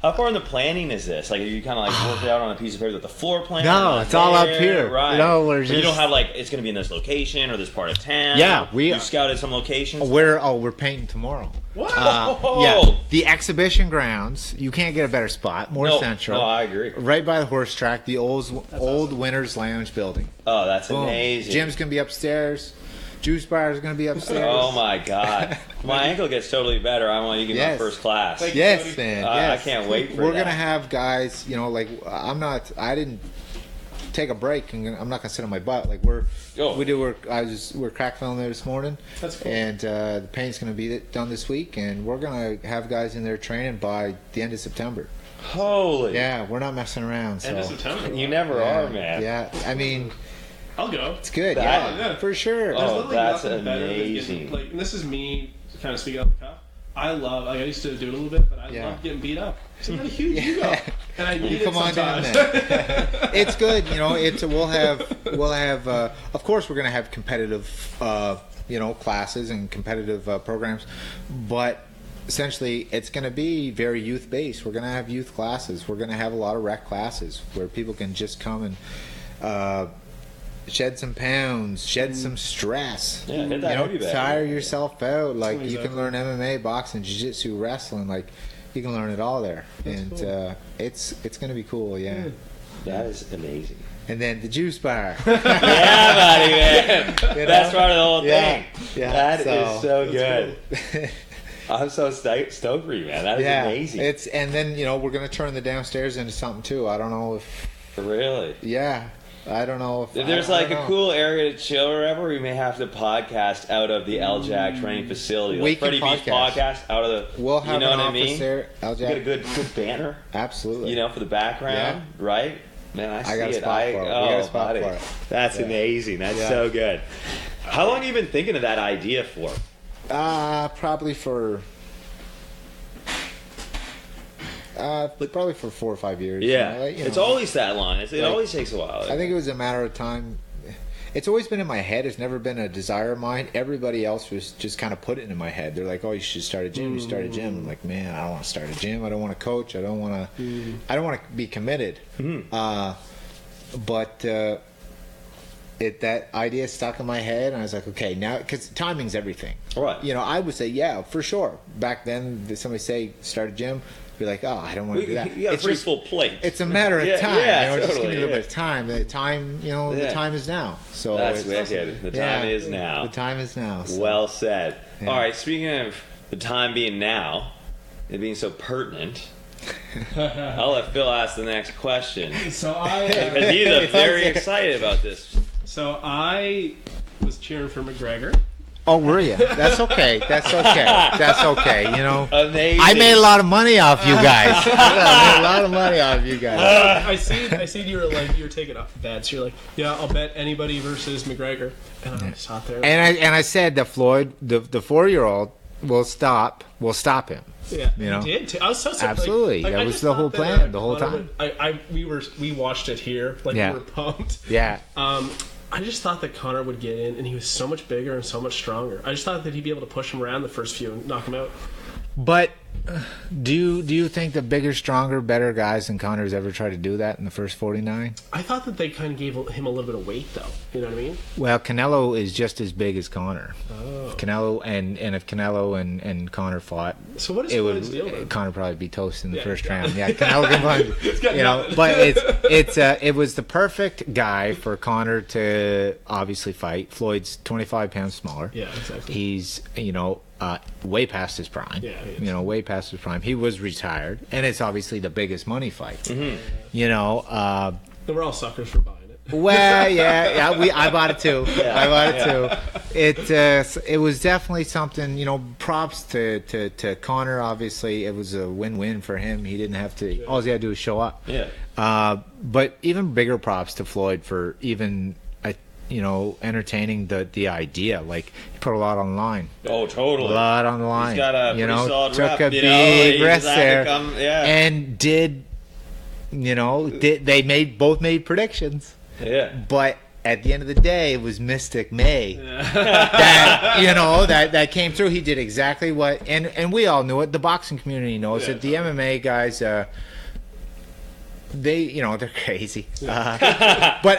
How far in the planning is this? Like, are you kind of like work it out on a piece of paper with the floor plan? No, it's all up here. Right. No, but you don't have like it's going to be in this location or this part of town. Yeah, you scouted some locations. We're painting tomorrow. What? Yeah, the exhibition grounds. You can't get a better spot. More central. No, I agree. Right by the horse track, the old Winners Lounge building. Oh, that's amazing. Gym's gonna be upstairs. Juice bar is gonna be upstairs. Oh my God, my ankle gets totally better. I want you to give me first class. Yes, man. I can't wait for that. We're gonna have guys. You know, like I didn't take a break, and I'm not gonna sit on my butt. Like we're crack filling there this morning. That's cool. And the paint's gonna be done this week, and we're gonna have guys in there training by the end of September. Holy. Yeah, we're not messing around. So. End of September. You never are, man. Yeah, I mean. I'll go. It's good, Yeah, for sure. Oh, that's amazing. Like, and this is me kind of speaking off the cuff. I love, like, I used to do it a little bit, but I love getting beat up. So I got a huge ego, and I need come it on down sometimes. there. It's good, you know. We'll have. Of course, we're going to have competitive, classes and competitive programs, but essentially, it's going to be very youth based. We're going to have youth classes. We're going to have a lot of rec classes where people can just come and. Shed some pounds, shed some stress. Yeah, hit that heavy bag. Tire yourself out. Like you can learn MMA, boxing, jiu-jitsu, wrestling. Like you can learn it all there, and cool. It's going to be cool. Yeah, that is amazing. And then the juice bar. Yeah, buddy, man. That's part of the whole thing. Yeah, that is so good. Cool. I'm so stoked for you, man. That is amazing. And then we're going to turn the downstairs into something too. I don't know if. Really? Yeah. I don't know if there's like a cool area to chill or whatever. We may have to podcast out of the LJAC training facility. Like Freddy B's podcast out of the. We'll have an office I mean? there. LJAC. Get a good banner. Absolutely. For the background, right? Man, I see got a it. spot for it. We got a spot for it. That's amazing. That's so good. How long have you been thinking of that idea for? Probably for. Probably for 4 or 5 years. Yeah, it's always that long. It always takes a while. I think it was a matter of time. It's always been in my head. It's never been a desire of mine. Everybody else was just kind of put it in my head. They're like, "Oh, you should start a gym. You start a gym." I'm like, "Man, I don't want to start a gym. I don't want to coach. I don't want to. I don't want to be committed." But that idea stuck in my head, and I was like, "Okay, now because timing's everything." Right. I would say, yeah, for sure. Back then, did somebody say start a gym? Be like, oh, I don't want to do that. You got a pretty full plate. It's a matter of time. Yeah, just give me a little bit of time. The time, the time is now. So that's wicked. The time is now. The time is now. So. Well said. Yeah. All right. Speaking of the time being now, it being so pertinent, I'll let Phil ask the next question. So because he's very excited about this. So I was cheering for McGregor. Oh, were you? That's okay. That's okay. That's okay. Amazing. I made a lot of money off you guys. I made a lot of money off you guys. I see you were taking up bets. You're like, yeah, I'll bet anybody versus McGregor. And I sat there. And I said that Floyd, the 4-year-old, will stop him. Yeah, he did. I was so surprised. Absolutely, that was the whole plan the whole time. We watched it here. We were pumped. Yeah. I just thought that Connor would get in, and he was so much bigger and so much stronger. I just thought that he'd be able to push him around the first few and knock him out. But do you think the bigger, stronger, better guys than Connor's ever tried to do that in the first 49? I thought that they kind of gave him a little bit of weight, though. You know what I mean? Well, Canelo is just as big as Connor. Oh. Canelo if Canelo and Connor fought, so what is Floyd's deal then? Connor probably be toast in the first round. Yeah, Canelo can probably, but it was the perfect guy for Connor to obviously fight. Floyd's 25 pounds smaller. Yeah, exactly. He's way past his prime. Yeah, way past his prime. He was retired, and it's obviously the biggest money fight. Mm-hmm. We're all suckers for buying it. Well, yeah. I bought it too. Yeah, I bought it too. It was definitely something. Props to Connor. Obviously, it was a win-win for him. He didn't have to. All he had to do was show up. Yeah. But even bigger props to Floyd for even. Entertaining the idea. Like, he put a lot on the line. Oh, totally. A lot on the line. He's got a pretty solid took rep, a big risk there. And they both made predictions. Yeah. But at the end of the day, it was Mystic May that came through. He did exactly what, and we all knew it. The boxing community knows it. The MMA guys, they're crazy. But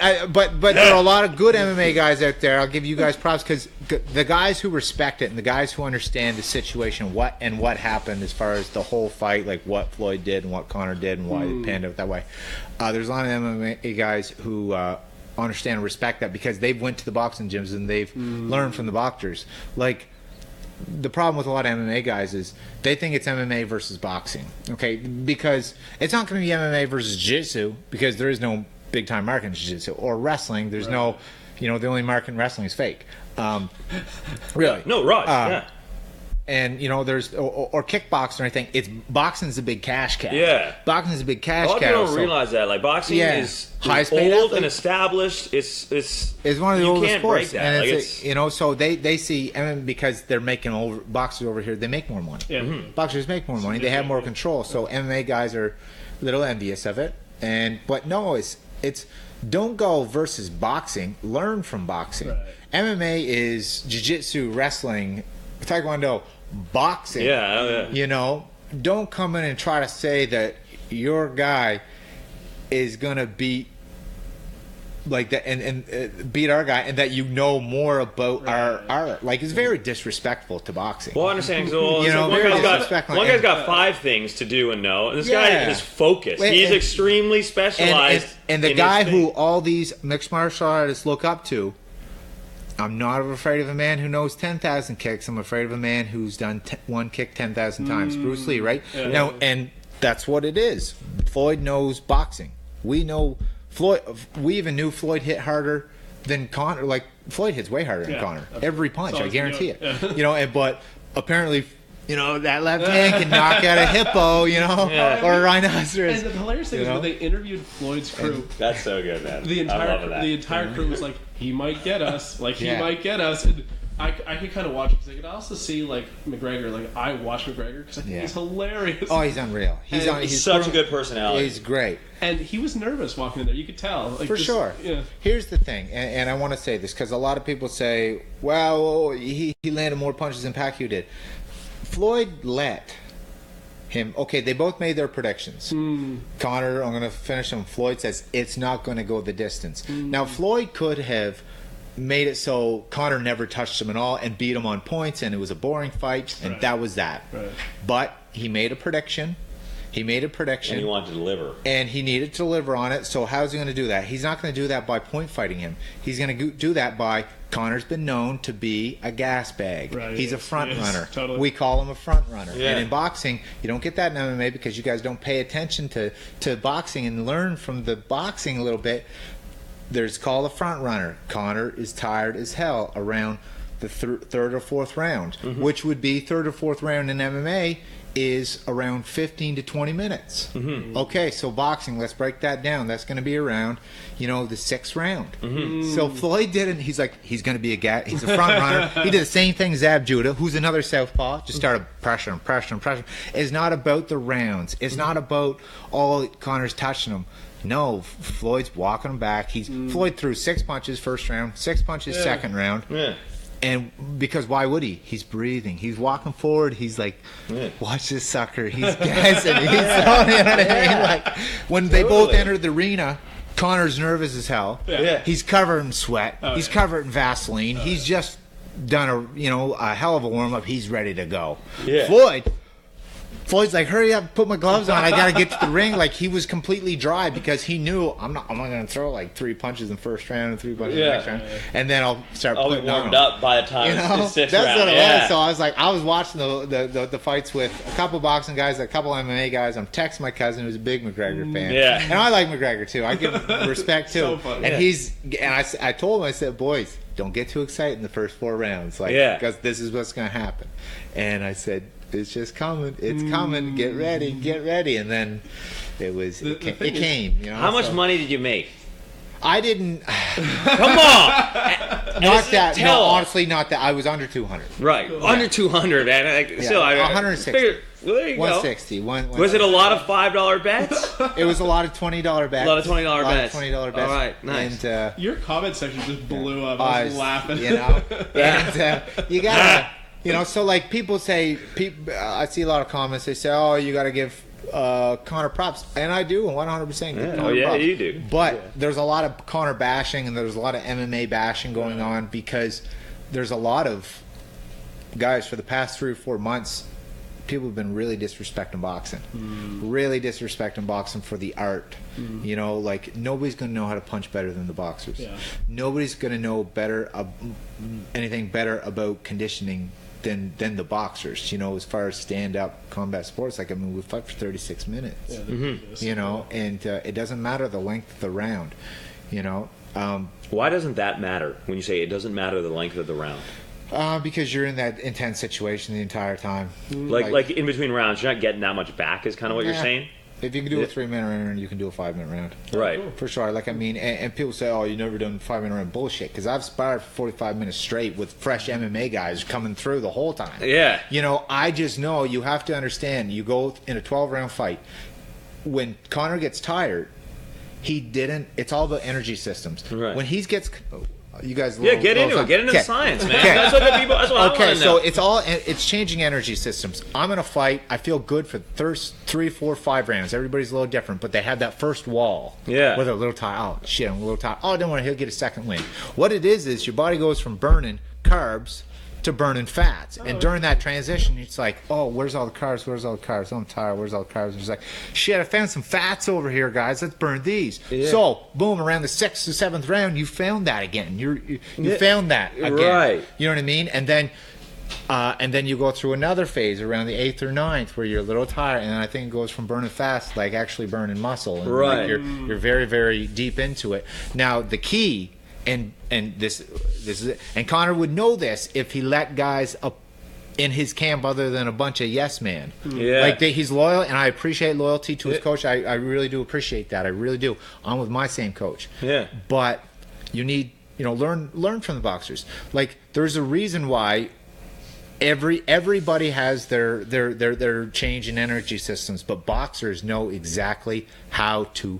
there are a lot of good MMA guys out there. I'll give you guys props because the guys who respect it and the guys who understand the situation, what happened as far as the whole fight, like what Floyd did and what Conor did and why it panned out that way. There's a lot of MMA guys who understand and respect that because they've went to the boxing gyms and they've learned from the boxers. Like, the problem with a lot of MMA guys is they think it's MMA versus boxing, okay? Because it's not going to be MMA versus jiu-jitsu because there is no big-time market in jiu-jitsu. Or wrestling, there's no, the only market in wrestling is fake. Really. No, Raj, yeah. And, there's, or kickboxing or anything, it's boxing's a big cash cow. Yeah. Boxing's a big cash cow. A lot of people don't realize that. Like, boxing is old and established. It's one of the oldest can't sports. Break that. And like so they see, because they're making boxers over here, they make more money. Yeah. Boxers make more money. They have more control. So MMA guys are a little envious of it. But no, it's don't go versus boxing. Learn from boxing. Right. MMA is jiu-jitsu, wrestling, taekwondo, boxing. Yeah. Don't come in and try to say that your guy is gonna beat like that and beat our guy, and that more about our like, it's very disrespectful to boxing. Well, I understand. One guy's got 5 things to do and know, and this guy is focused. He's extremely specialized. And the guy who all these mixed martial artists look up to. I'm not afraid of a man who knows 10,000 kicks. I'm afraid of a man who's done one kick 10,000 times. Bruce Lee, right? Yeah. Now, and that's what it is. Floyd knows boxing. We know Floyd. We even knew Floyd hit harder than Conor. Like, Floyd hits way harder than Conor. Every punch, I guarantee it. Yeah. But apparently, that left hand can knock out a hippo, or a rhinoceros. And the hilarious thing is when they interviewed Floyd's crew. That's so good, man. The entire crew was like, he might get us. Like, he might get us. And I could kind of watch it because I could also see, like, McGregor. Like, I watch McGregor because I think he's hilarious. Oh, he's unreal. He's such a good personality. He's great. And he was nervous walking in there. You could tell. Like, for sure. Yeah. Here's the thing, and I want to say this because a lot of people say, well, he landed more punches than Pacquiao did. Floyd let him. Okay, they both made their predictions. Conor, I'm going to finish him. Floyd says it's not going to go the distance. Now, Floyd could have made it so Conor never touched him at all and beat him on points, and it was a boring fight, and that was that. Right. But he made a prediction. And he wanted to deliver. And he needed to deliver on it, so how's he going to do that? He's not going to do that by point fighting him. He's going to do that by, Conor's been known to be a gas bag. Right, he's a front runner. Totally. We call him a front runner. Yeah. And in boxing, you don't get that in MMA because you guys don't pay attention to boxing and learn from the boxing a little bit. There's called a front runner. Conor is tired as hell around the third or fourth round, which would be third or fourth round in MMA is around 15 to 20 minutes. Okay, so boxing, let's break that down. That's going to be around, the sixth round. So Floyd didn't. He's like, he's going to be he's a front runner. He did the same thing as Zab Judah, who's another southpaw. Just started pressuring. It's not about the rounds. It's not about all Conor's touching him. No, Floyd's walking him back. Floyd threw 6 punches first round, 6 punches second round. Yeah. And because why would he? He's breathing. He's walking forward. He's like, watch this sucker. He's gassing. He's throwing, you know what I mean? Like, when they both entered the arena, Conor's nervous as hell. Yeah. He's covered in sweat. He's covered in Vaseline. He's just done a hell of a warm up. He's ready to go. Yeah. Floyd's like, hurry up, put my gloves on. I got to get to the ring. Like, he was completely dry because he knew I'm not going to throw like 3 punches in the first round and 3 punches in the next round. And then I'll start putting be warmed up by the time it's sixth round. That's what it was. So I was like, I was watching the fights with a couple boxing guys, a couple MMA guys. I'm texting my cousin who's a big McGregor fan. Yeah. And I like McGregor too. I give respect too. So funny. And I told him, I said, boys, don't get too excited in the first 4 rounds. Because this is what's going to happen. And I said, it's just coming. It's coming. Get ready. And then it came. How much money did you make? I didn't. Come on. Not that. No, honestly, not that. I was under 200. Right, under 200, and still, 160. Figured, well, there you 160. go. Was it a lot of $5 bets? It was a lot of $20 bets. A lot of $20 bets. $20 bets. All right, nice. And, your comment section just blew up. I was laughing. You know, and you gotta, you know. So like people say, I see a lot of comments. They say, "Oh, you gotta give Connor props," and I do, 100% give Connor props. You do. But there's a lot of Connor bashing, and there's a lot of MMA bashing going on because there's a lot of guys for the past 3 or 4 months. People have been really disrespecting boxing, really disrespecting boxing for the art. You know, like nobody's going to know how to punch better than the boxers. Yeah. Nobody's going to know anything better about conditioning than the boxers. You know, as far as stand-up combat sports, like I mean, we fight for 36 minutes. Yeah, you know, and it doesn't matter the length of the round. You know, why doesn't that matter when you say it doesn't matter the length of the round? Because you're in that intense situation the entire time. Like in between rounds, you're not getting that much back. Is kind of what you're saying. If you can do a 3-minute round, you can do a 5-minute round. Right. For sure. Like, I mean, and people say, oh, you never done 5-minute round. Bullshit. Because I've sparred for 45 minutes straight with fresh MMA guys coming through the whole time. Yeah. You know, I just know you have to understand, you go in a 12-round fight, when Connor gets tired, it's all about energy systems. Right. When he gets... You guys, get into it. Get into the science, man. That's what the people. That's what I want to know. So it's changing energy systems. I'm in a fight. I feel good for the first 3, 4, 5 rounds. Everybody's a little different, but they have that first wall. Yeah. Where they're a little tired. Oh shit, I'm a little tired. Oh, don't worry, he'll get a second win. What it is your body goes from burning carbs to burning fats, and during that transition, it's like, oh, where's all the carbs? Where's all the carbs? Oh, I'm tired. Where's all the carbs? And it's like, shit, I found some fats over here, guys. Let's burn these. Yeah. So, boom, around the 6th or 7th round, you found that again. You found that again. Right. You know what I mean? And then you go through another phase around the 8th or 9th where you're a little tired, and I think it goes from burning fast, like actually burning muscle. And right. Like you're very, very deep into it. Now, the key. And this is it. And Connor would know this if he let guys up in his camp other than a bunch of yes man. Yeah. Like he's loyal, and I appreciate loyalty to his coach. I really do appreciate that. I really do. I'm with my same coach. Yeah. But you need, learn from the boxers. Like there's a reason why everybody has their change in energy systems, but boxers know exactly how to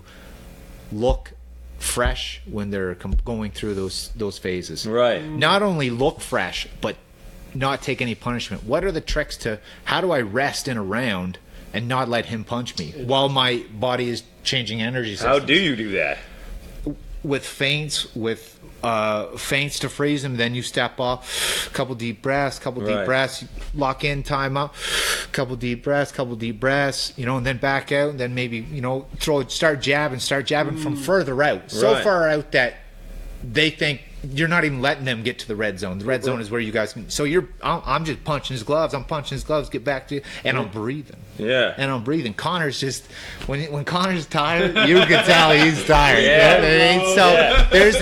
look fresh when they're going through those phases. Right. Not only look fresh, but not take any punishment. What are the tricks to how do I rest in a round and not let him punch me while my body is changing energy systems? How do you do that? With feints, feints to freeze him, then you step off, couple deep breaths, lock in, time up, couple deep breaths, and then back out, and then maybe, start jabbing from further out. So far out that they think you're not even letting them get to the red zone. The red zone is where you guys can. So I'm just punching his gloves. Get back to you, and I'm breathing. Yeah. And I'm breathing. Connor's just when Connor's tired, you can tell he's tired. Yeah. You know what I mean?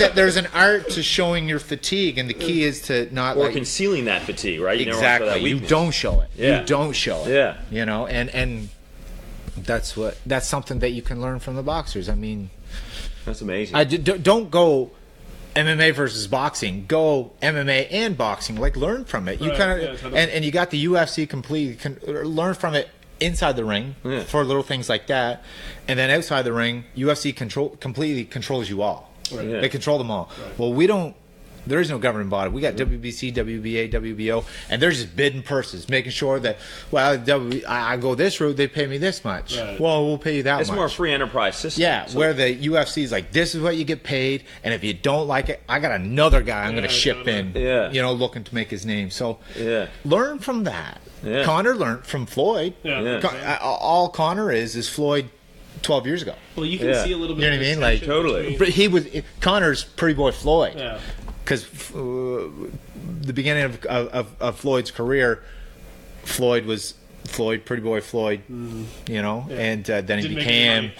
So there's an art to showing your fatigue, and the key is to not concealing that fatigue, right? You exactly. Never want to show that you don't show it. Yeah. You don't show it. Yeah. And that's something that you can learn from the boxers. I mean, that's amazing. Don't go MMA versus boxing. Go MMA and boxing. Like learn from it. You totally. And you got the UFC completely learn from it inside the ring for little things like that, and then outside the ring, UFC completely controls you all. Right. They control them all. Right. Well, we don't. There is no governing body. We got WBC, WBA, WBO, and they're just bidding purses, making sure that, I go this route, they pay me this much. Right. Well, we'll pay you that much. It's more a free enterprise system. Yeah, where the UFC is like, this is what you get paid, and if you don't like it, I got another guy I'm going to ship in, looking to make his name. So learn from that. Yeah. Connor learned from Floyd. Yeah. All Connor is Floyd 12 years ago. Well, you can see a little bit. You know what I mean? Like totally. But Connor's Pretty Boy Floyd. Yeah. Because the beginning of Floyd's career, Floyd was Pretty Boy Floyd, and then he became.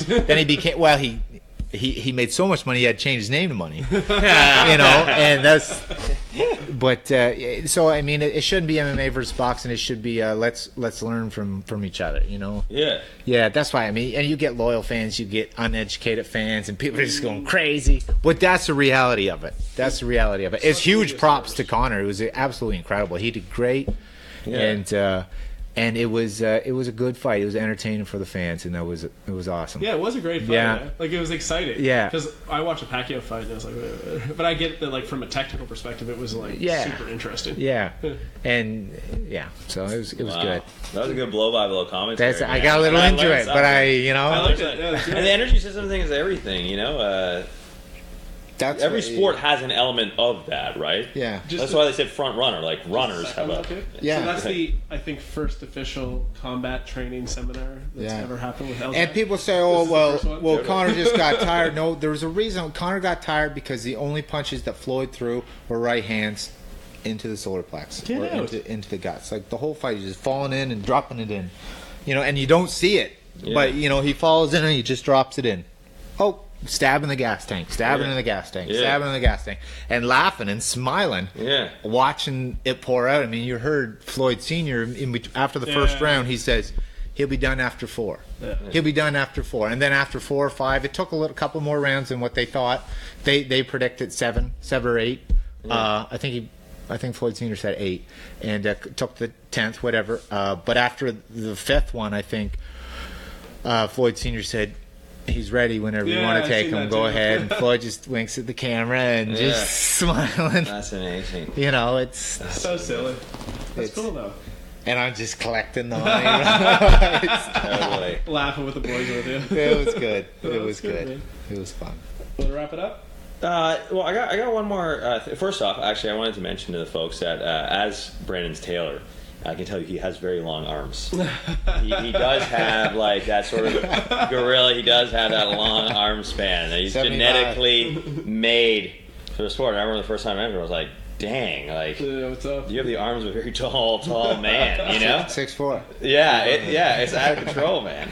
Well, he made so much money he had to change his name to Money, and that's. But so I mean, it shouldn't be MMA versus boxing. It should be let's learn from each other. You know. Yeah. Yeah, that's why I mean, and you get loyal fans, you get uneducated fans, and people are just going crazy. But that's the reality of it. That's the reality of it. It's huge props to Connor. It was absolutely incredible. He did great, and it was a good fight. It was entertaining for the fans, and it was awesome. Yeah, it was a great fight. Yeah. Like, it was exciting. Yeah. Because I watched a Pacquiao fight, and I was like, but I get that, like, from a technical perspective, it was, like, super interesting. Yeah. And, so it was good. That was a good blow-by-blow commentary. I got a little into it, but I liked it. Yeah, and the energy system thing is everything, you know? Every sport has an element of that, right? Yeah. That's why they said front runner. Like, runners have a... Yeah. So that's the, I think, first official combat training seminar that's ever happened with LJ. And people say, well, Connor just got tired. No, there was a reason. Connor got tired because the only punches that Floyd threw were right hands into the solar plex or into the guts. Like, the whole fight, he's just falling in and dropping it in. You know, and you don't see it. Yeah. But, you know, he falls in and he just drops it in. Oh. Stabbing the gas tank, stabbing in the gas tank, stabbing in the gas tank, and laughing and smiling, watching it pour out. I mean, you heard Floyd Sr. After the first round, he says he'll be done after 4. He'll be done after 4, and then after 4 or 5, it took a couple more rounds than what they thought. They predicted 7 or 8. I think Floyd Sr. said 8, and took the 10th, whatever. But after the 5th one, I think Floyd Sr. said, he's ready whenever you want to take him. Go ahead. And Floyd just winks at the camera and just smiling. That's amazing. You know, it's so silly. It's cool though. And I'm just collecting the money. Laughing with the boys with you. It was good. It was good. Man. It was fun. Want to wrap it up? Well, I got one more. First off, actually, I wanted to mention to the folks that as Brandon's tailor, I can tell you he has very long arms. He does have like that sort of gorilla. He does have that long arm span. He's 75. Genetically made for the sport. I remember the first time I met him, I was like, "Dang, like what's up? You have the arms of a very tall man." You know, 6'4". Yeah, it's out of control, man.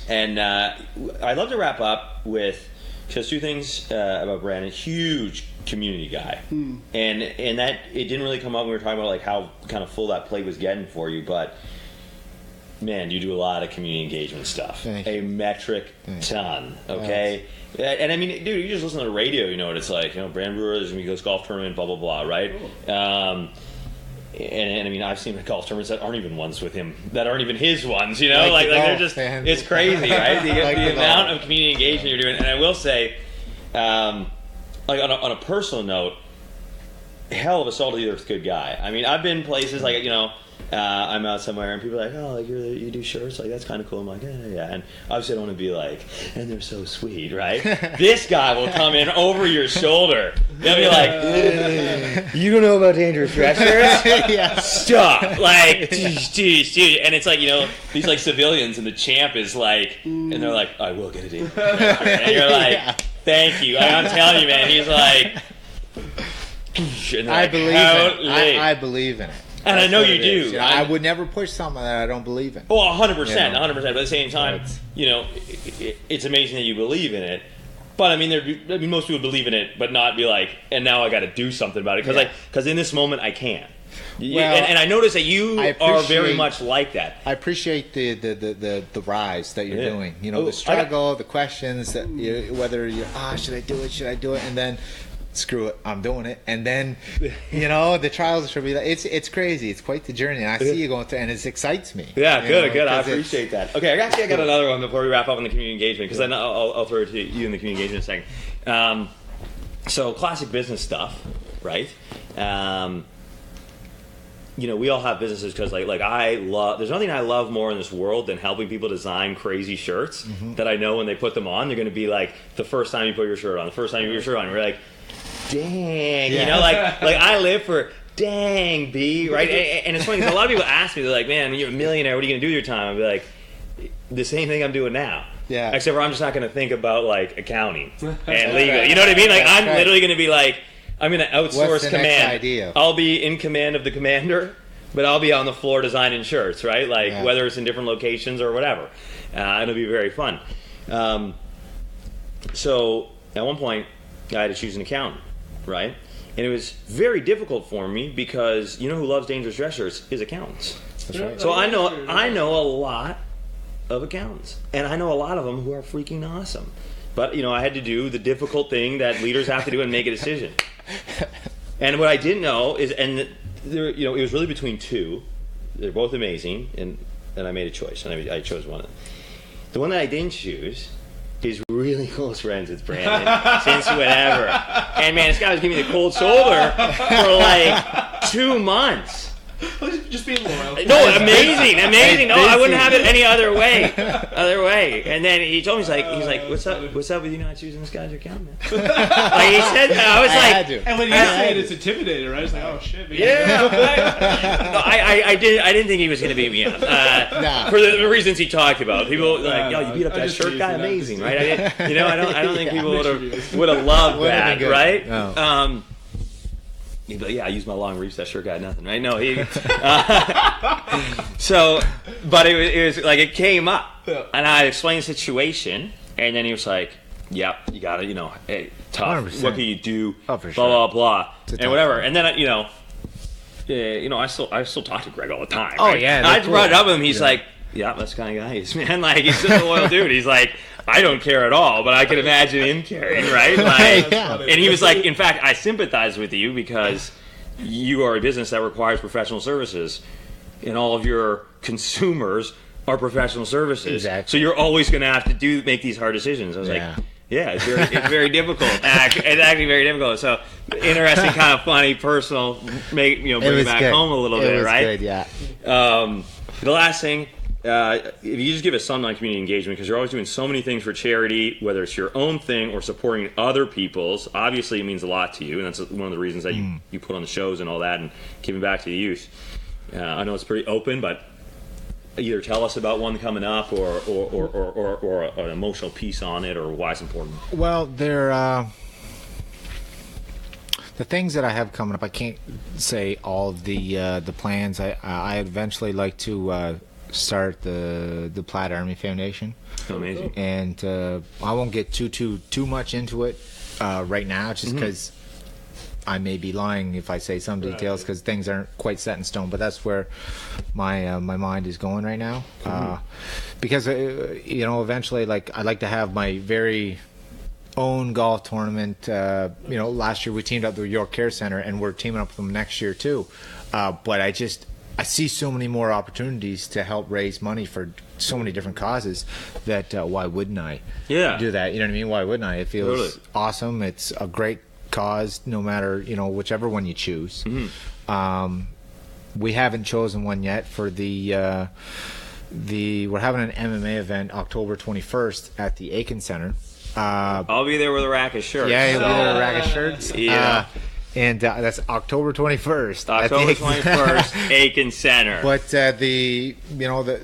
And I'd love to wrap up with just 2 things about Brandon. Huge community guy, and that it didn't really come up when we were talking about like how kind of full that plate was getting for you, but man, you do a lot of community engagement stuff. A metric ton, okay? And I mean, dude, you just listen to the radio, you know what it's like. You know, Brandon Brewer is going to go golf tournament, blah blah blah, right? Cool. And I mean, I've seen the golf tournaments that aren't even ones with him, that aren't even his ones, you know? Like they're just, it's crazy, right? The amount of community engagement you're doing. And I will say, like on a personal note, hell of a salty earth good guy. I mean, I've been places like, you know, I'm out somewhere and people are like, oh, like you do shirts, like that's kind of cool. I'm like, yeah. And obviously I don't want to be like, and they're so sweet, right? This guy will come in over your shoulder. They'll be like, you don't know about dangerous dress shirts? Stop. Like, dude. And it's like, you know, these like civilians and the champ is like, and they're like, I will get a dangerous dress shirt. And you're like, thank you. I'm telling you, man. He's like, I believe in it. I believe in it. And I know you do. You know, I would never push something that I don't believe in. Oh, 100%, 100%. But at the same time, you know, it's amazing that you believe in it. But I mean, most people believe in it, but not be like, and now I got to do something about it because in this moment I can. Well, and I notice that you are very much like that. I appreciate the rise that you're doing. You know, the struggle, the questions that whether you're should I do it, and then. Screw it, I'm doing it, and then you know the trials should be. It's crazy. It's quite the journey, and I see you going through, and it excites me. Yeah, good. I appreciate that. Okay, I got another one before we wrap up on the community engagement because then I'll throw it to you in the community engagement in a second. So classic business stuff, right? You know, we all have businesses because like I love. There's nothing I love more in this world than helping people design crazy shirts that I know when they put them on, they're going to be like the first time you put your shirt on, you're like. Dang, you know, like I live for dang, B, right? And it's funny because a lot of people ask me, they're like, man, you're a millionaire, what are you going to do with your time? I'll be like, the same thing I'm doing now. Yeah. Except for I'm just not going to think about, like, accounting and legal. You know what I mean? Like, I'm literally going to be like, I'm going to outsource command. Next idea? I'll be in command of the commander, but I'll be on the floor designing shirts, right? Like, whether it's in different locations or whatever. It'll be very fun. So, at one point, I had to choose an accountant. Right? And it was very difficult for me because you know who loves dangerous dress shirts is accountants. That's right. So I know a lot of accountants, and I know a lot of them who are freaking awesome. But I had to do the difficult thing that leaders have to do and make a decision. And what I didn't know is, it was really between two. They're both amazing, and I made a choice, and I chose one of them. The one that I didn't choose is really close friends with Brandon since whenever. And man, this guy was giving me the cold shoulder for like 2 months. Just being loyal. No, amazing. No, I wouldn't have it any other way. And then he told me, he's like, what's up with you not choosing this guy as your account, man? Like he said that, I was like, and when you say it, it's intimidating, right? It's like, oh shit. Man. Yeah. I didn't think he was going to beat me up for the reasons he talked about. People like, yo, you beat up that shirt guy, amazing, right? I don't think people would have loved that, right? No. He'd be like, yeah, I used my long reach. That shirt got nothing, right? No, but it was like it came up, and I explained the situation, and then he was like, "Yep, you got it. Hey, tough. 100%. What can you do? Oh, for blah sure. blah blah, and whatever." Thing. And then I still talk to Greg all the time. Oh right? yeah, I brought it up with him. He's like, "Yeah, that's the kind of guy he is, man. Like he's just a loyal dude." He's like, I don't care at all, but I can imagine him caring, right? Like, yeah. And he was like, in fact, I sympathize with you because you are a business that requires professional services, and all of your consumers are professional services. Exactly. So you're always going to have to make these hard decisions. I was like, yeah, it's very difficult. It's actually very difficult. So interesting, kind of funny, personal, bring it back home a little bit, right? Good, yeah. The last thing. If you just give us some on community engagement, because you're always doing so many things for charity, whether it's your own thing or supporting other people's, obviously it means a lot to you, and that's one of the reasons that you put on the shows and all that and giving back to the youth. I know it's pretty open, but either tell us about one coming up or an emotional piece on it or why it's important. Well, the things that I have coming up, I can't say all of the plans. I eventually like to start the Plaid Army Foundation. Amazing. And I won't get too much into it right now, just because I may be lying if I say some details, because things aren't quite set in stone. But that's where my mind is going right now, because eventually, I'd like to have my very own golf tournament. Last year we teamed up with the York Care Center, and we're teaming up with them next year too. But I see so many more opportunities to help raise money for so many different causes that why wouldn't I do that? You know what I mean? Why wouldn't I? It feels awesome. It's a great cause, no matter whichever one you choose. We haven't chosen one yet for we're having an MMA event October 21st at the Aiken Center. I'll be there with a rack of shirts. Yeah, you'll be there with a rack of shirts. Yeah. And that's October 21st. October 21st, Aiken Center. But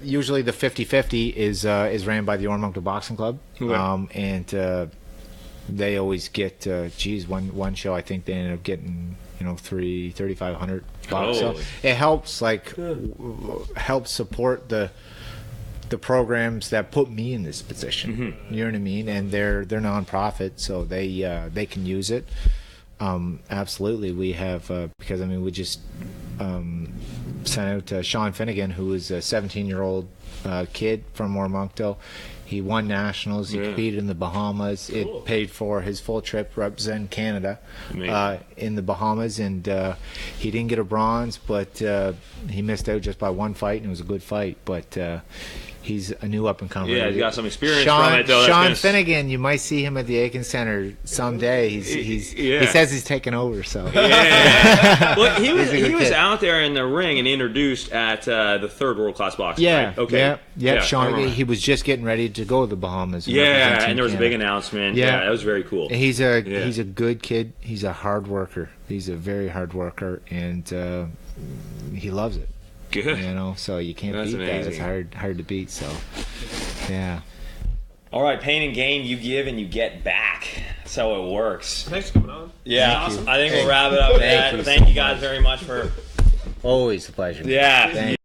usually the 50-50 is ran by the Ormonk Boxing Club, and they always get one show I think they ended up getting $3,500. So it helps helps support the programs that put me in this position. You know what I mean? And they're nonprofit, so they can use it. Absolutely, we have because we just sent out Sean Finnegan, who is a 17-year-old kid from Ormoncto. He won nationals. He competed in the Bahamas. It paid for his full trip representing Canada in the Bahamas, and he didn't get a bronze, but he missed out just by one fight, and it was a good fight. But he's a new up-and-comer. Yeah, he's got some experience from it, though. Sean Finnegan, you might see him at the Aiken Center someday. He says he's taking over, so. Yeah. Well, he was out there in the ring and introduced at the third World Class Boxing. Yeah. Right? Okay. Yeah. Sean, he was just getting ready to go to the Bahamas. And there was a big announcement. Yeah, that was very cool. He's a good kid. He's a hard worker. He's a very hard worker, and he loves it. Good. So you can't beat that. It's hard to beat. So, yeah. All right, pain and gain, you give and you get back. That's how it works. Thanks for coming on. Yeah, awesome. I think we'll wrap it up. Thank you guys very much for. Always a pleasure. Yeah.